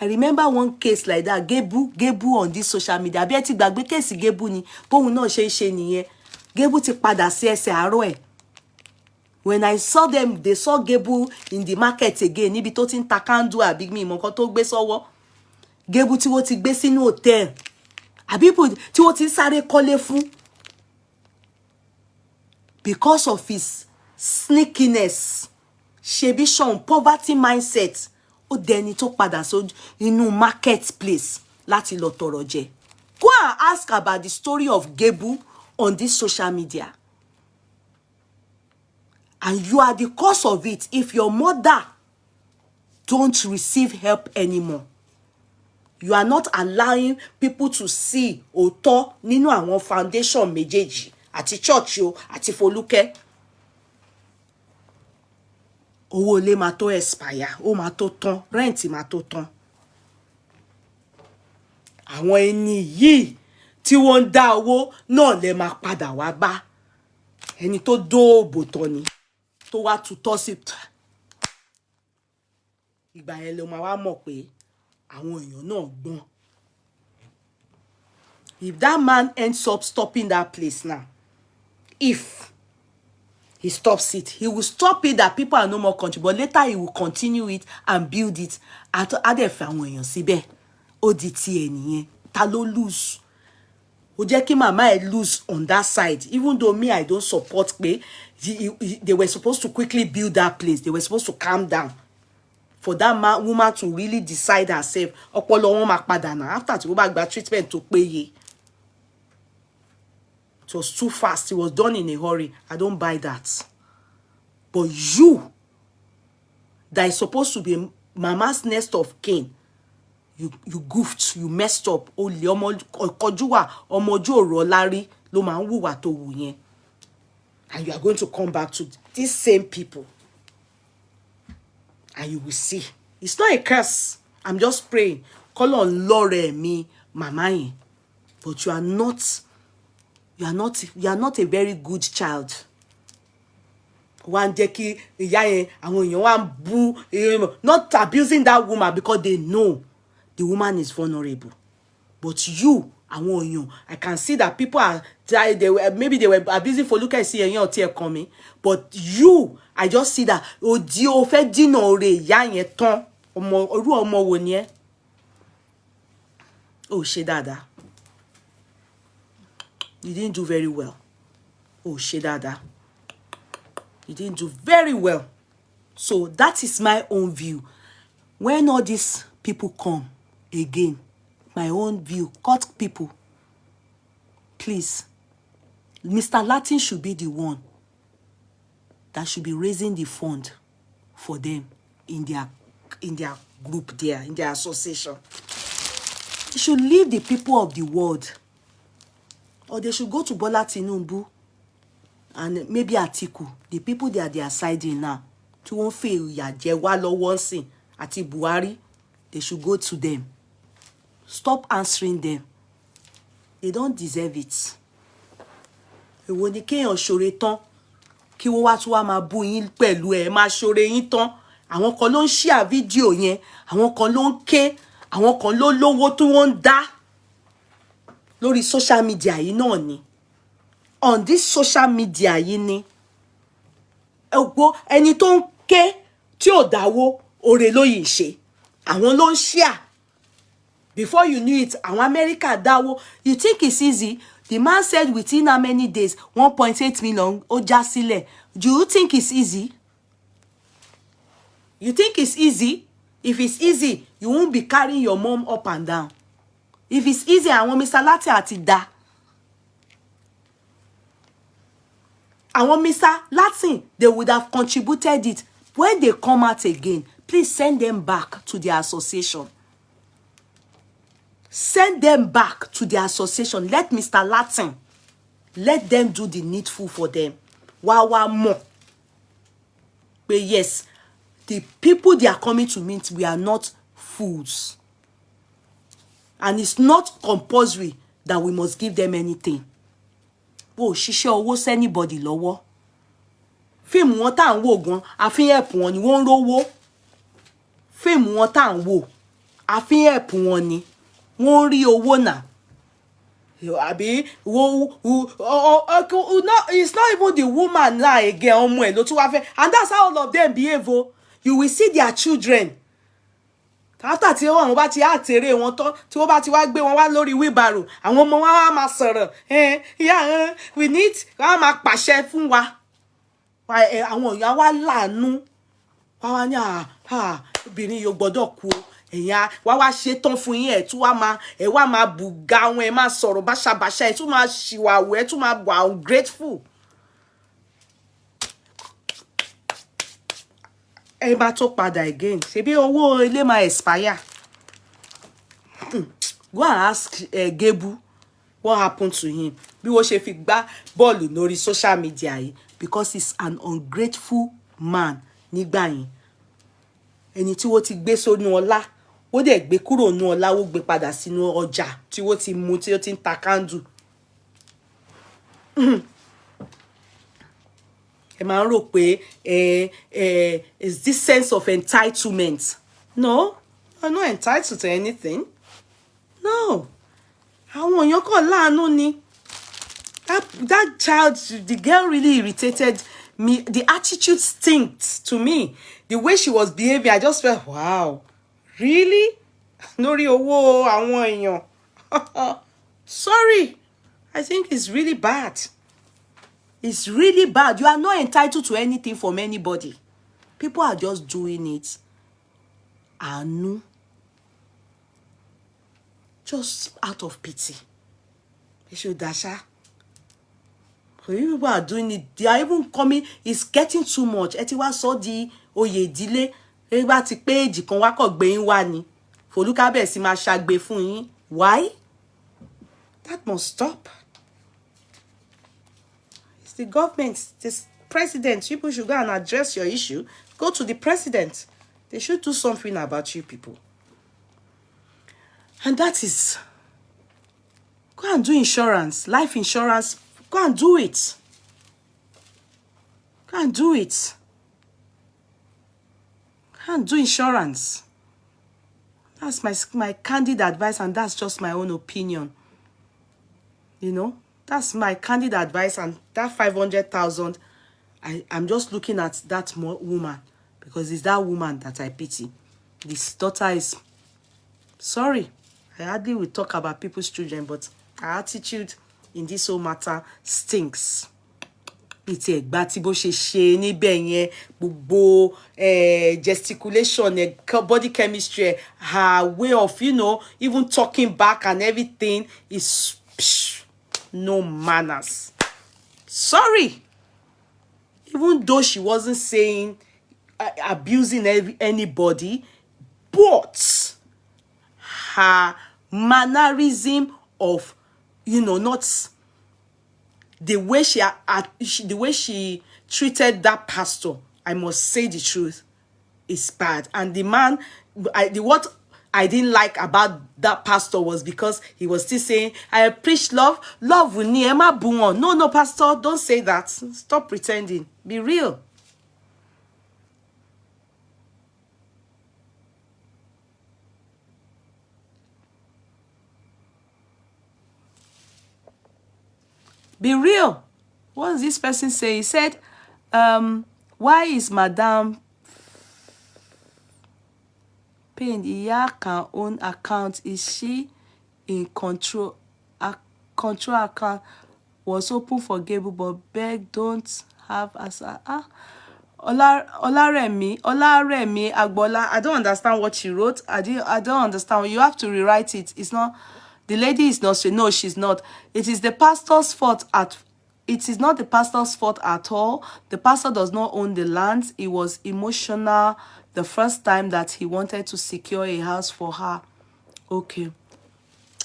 I remember one case like that. Gebu on this social media. Àbí ẹ ti gbàgbé case Gebu ni. Bóun náà ṣe nìyẹn. Gebu ti padà sí ẹsẹ̀ àárọ̀ ẹ̀. When I saw them, they saw Gebu in the market again. Níbi tó ti ń ta candle àbí mi mọ̀ nǹkan tó gbé sọ́wọ́. Gebu tí wọ́n ti gbé sínú hotel. Àbí tí wọ́n ti ń sáré kọ́lé fún. Because of his sneakiness, ṣebíṣàn, poverty mindset, ó dẹni tó padà so inú marketplace láti lọ tọrọ jẹ. Go and ask about the story of Gebu on this social media. And you are the cause of it if your mother don't receive help anymore. You are not allowing people to see òótọ́ nínú àwọn foundation méjèèjì àti church o àti Folúkẹ́. Owó ilé máa tó expire, ó máa tó tán, rent máa tó tán. Àwọn ẹni yìí tí wọ́n ń dá owó náà lè máa padà wá bá. Ẹni tó dóòbò tán ni. Tó wá tutọ́ sí ìgbà yẹn ló máa wá mọ̀ pé àwọn èèyàn náà gbọ́n. If that man ends up stopping that place now, if he stops it, he will stop it that people are no more country, but later he will continue it and build it. Adẹ̀fẹ̀ àwọn èèyàn síbẹ̀, ó di ti ẹ̀ nìyẹn. Ta ló lose? Ó jẹ́ kí màmá ẹ̀ lose on that side. Even though me, I don't support pé they were supposed to quickly build that place. They were supposed to calm down. For that woman to really decide herself. Ọpọlọ wọn máa padà náà. After tí ó bá gba treatment tó péye. It was too fast. It was done in a hurry. I don't buy that. But you, that is supposed to be mama's next of kin, you goofed, you messed up. Olè ọmọ kọjúwà ọmọ ojú ọ̀rọ̀ lárí ló máa ń hùwà tó wù yẹn. And you are going to come back to these same people. And you will see. It's not a curse. I'm just praying. Call on Lord me, mama yẹn. But you are not a very good child. One jeki ìyá yẹn, not abusing that woman because they know the woman is vulnerable. But you, I can see that people are maybe they were abusing for look at see or tear coming. But you, I just see that o fe dino re ìyá yẹn tán ọmọ wo ni ẹ. Oh, ṣe dáadáa. You didn't do very well. Oh, ṣe dáadáa. You didn't do very well. So that is my own view. When all these people come again, my own view, cut people, please, Mr. Latin should be the one that should be raising the fund for them in their group there, in their association. They should leave the people of the world. Or they should go to Bola Tinubu and maybe Atiku, the people they are siding now. To won't fail ya Jewalo Wonsin, Ati Buhari, they should go to them. Stop answering them. They don't deserve it. Èwo ni kéèyàn ṣoore tán kí wọ́n wá tún wá máa bú yín pẹ̀lú ẹ̀ máa ṣoore yín tán. Àwọn kan ló ń share fídíò yẹn, àwọn kan ló ń ké, àwọn kan ló lówó tí wọ́n ń dá lórí social media yìí náà ni. On this social media yìí ni. Ẹni tó ń ké tí ò dáwó oore ló yìí ṣe. Àwọn ló ń share. Before you knew it, àwọn America dáwó. You think it's easy? The man said within how many days 1.8 million ó já sílẹ̀. Do you think it's easy? You think it's easy? If it's easy, you won't be carrying your mom up and down. If it's easy, àwọn Mr. Latin àti dá. Àwọn Mr. Latin, they would have contributed it. When they come out again, please send them back to their association. Send them back to their association. Let Mr. Latin, let them do the needful for them. Wawa more. But yes, the people they are coming to meet, we are not fools. And it's not compulsory that we must give them anything. Oh, ṣiṣẹ́ owó sẹ́nibọ̀dì lọ́wọ́. Fíìmù wọn tá à ń wò gan, a fi ń help wọn ni wọ́n ń rówó. Fíìmù wọn tá à ń wò, a fi ń help wọn ni wọ́n ń rí owó náà. Àbí it's not even the woman now again ọmọ ẹ̀ ló tún wá fẹ́, and that's how all of them behave. You will see their children. After tí wọ́n bá ti àtẹ̀rẹ̀ wọn tán, tí wọ́n bá ti wá gbé wọn wá lórí wheelbarrow, àwọn ọmọ wọn wá máa sọ̀rọ̀, yeah, we need, wọ́n á máa pàṣẹ fún wa. Àwọn ìyá wa láàánú. Wọ́n wá ní obìnrin yóò gbọ́dọ̀ kú o. Ẹ̀yà wá ṣe tán fún yín, ẹ̀ tún wá máa bùgá wọn, ẹ̀ máa sọ̀rọ̀ báṣabàṣa, ẹ̀ tún máa ṣìwàwù, ẹ̀ tún máa wà ungrateful. Ẹ bá tó padà again. Ṣebí owó ilé máa expire. Go and ask Gebu what happened to him. Bí wọ́n ṣe fi gbá bọ́ọ̀lù lórí social media yìí, because he's an ungrateful man nígbà yẹn. Ẹni tí wọ́n ti gbé sónú ọlá, ó dẹ̀ gbé kúrò nú ọlá, ó gbé padà sínú ọjà tí wọ́n ti mú, tí ó ti ń ta candle. Ẹ máa ń rò pé is this sense of entitlement? No, I'm not entitled to anything. No. Àwọn èèyàn kàn láàánú ni. That child, the girl really irritated me. The attitude stinks to me. The way she was behaving, I just felt, wow, really? Lórí owó àwọn èèyàn. Sorry. I think it's really bad. It's really bad. You are not entitled to anything from anybody. People are just doing it. Anu. Just out of pity. They should dasha. People are doing it. They are even coming. It's getting too much. Ẹ ti wá sọ di oyè ìdílé. Ẹ bá ti pé èjì kan wá kọ̀ gbé yín wá ni. Fọlúkà bẹ́ẹ̀ sì máa ṣàgbé fún yín. Why? That must stop. It's the government, this president. People should go and address your issue. Go to the president. They should do something about you people. And that is, go and do insurance, life insurance. Go and do it. Go and do it. Go and do insurance. That's my candid advice, and that's just my own opinion. You know, that's my candid advice, and that 500,000, I'm just looking at that woman, because it's that woman that I pity. This daughter is, sorry, I hardly will talk about people's children, but her attitude in this whole matter stinks. It's a tí bó ṣe ṣe níbẹ̀ yẹn, gbogbo gesticulation, body chemistry, her way of, you know, even talking back and everything is no manners. Sorry. Even though she wasn't saying abusing anybody, but her mannerism of, you know, not the way she treated that pastor, I must say the truth, is bad. And the man, what I didn't like about that pastor was because he was still saying, I preach love. Love will need Emma Buon. No, pastor, don't say that. Stop pretending. Be real. Be real. What does this person say? He said, why is Madame paying Iyaka own account? Is she in control? A control account was open for Gable, but beg don't have as Olaremi Agbola. I don't understand what she wrote. I don't understand. You have to rewrite it. It's not, the lady is not straight. No, she's not. It is the pastor's fault at, it is not the pastor's fault at all. The pastor does not own the land. He was emotional the first time that he wanted to secure a house for her. Okay.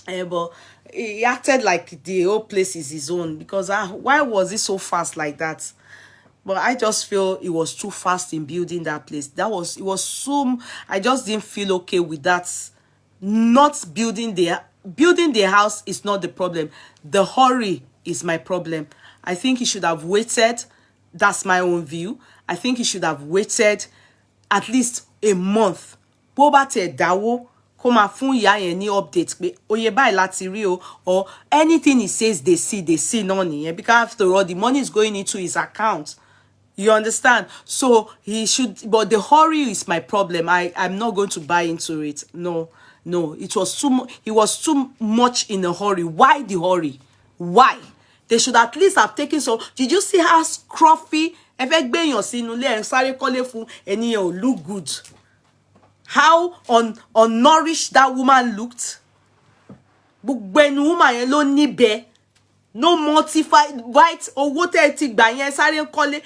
But he acted like the whole place is his own, because why was it so fast like that? But I just feel it was too fast in building that place. It was so, I just didn't feel okay with that. Not building the house is not the problem. The hurry is my problem. I think he should have waited. That's my own view. I think he should have waited at least a month. Bó bá tiẹ̀ dáwó, kó máa fún ìyá yẹn ní update pé oye báyìí láti rí o, or anything he says they see náà nìyẹn, because after all the money is going into his account. You understand? So he should, but the hurry is my problem. I'm not going to buy into it. No, it was he was too much in a hurry. Why the hurry? Why? They should at least have taken some. Did you see how scruffy look good? How unnourished that woman looked? Woman ló níbẹ̀. No mortified, right? Owó tẹ́ ti gbà yẹn sáré kọ́lé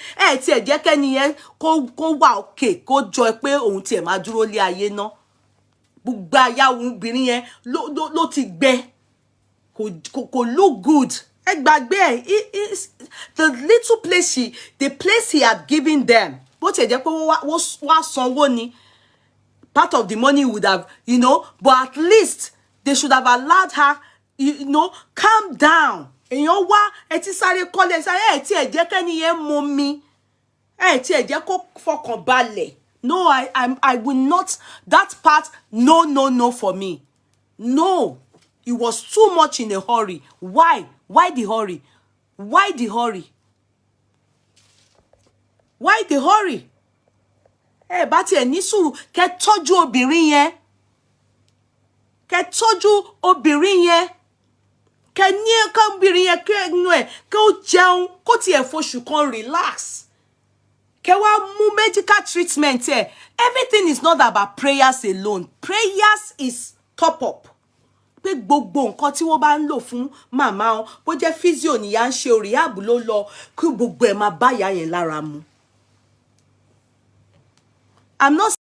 tí ẹ jẹ́ kẹ́ni yẹn kó wà okay, kó jọ pé òun tí ẹ máa dúró lé ayé ná. Gbogbo aya obìnrin yẹn ló ti gbẹ. Kò look good. Ẹ gbàgbé the little place the place he had given them. Bó ti ẹ jẹ́ pé wá sanwó ni. Part of the money would have, but at least they should have allowed her, calm down. Èyàn wá ẹ ti sáré kọ́lé sáré tí ẹ jẹ́ kẹ́ni yẹn mọ̀ mi. Tí ẹ jẹ́ kó fọkàn balẹ̀. No, I will not, that part, no for me. No, it was too much in a hurry. Why? Why the hurry? Why the hurry? Why the hurry? Bá tiẹ̀ ní sùúrù, kẹ́ tọ́jú obìnrin yẹn. Kẹ́ tọ́jú obìnrin yẹn. Kẹ́ ní obìnrin yẹn kẹ́ ó jẹun, kó tiẹ̀ f'oṣù kan relax. Kẹ́ wá mú medical treatment ẹ̀. Everything is not about prayers alone. Prayers is top up. Pé gbogbo nǹkan tí wọ́n bá ń lò fún màmá wọn, bó jẹ́ physio nìyà ń ṣe rehab ló lọ, kí gbogbo ẹ̀ máa bá ìyá yẹn lára mu. I'm not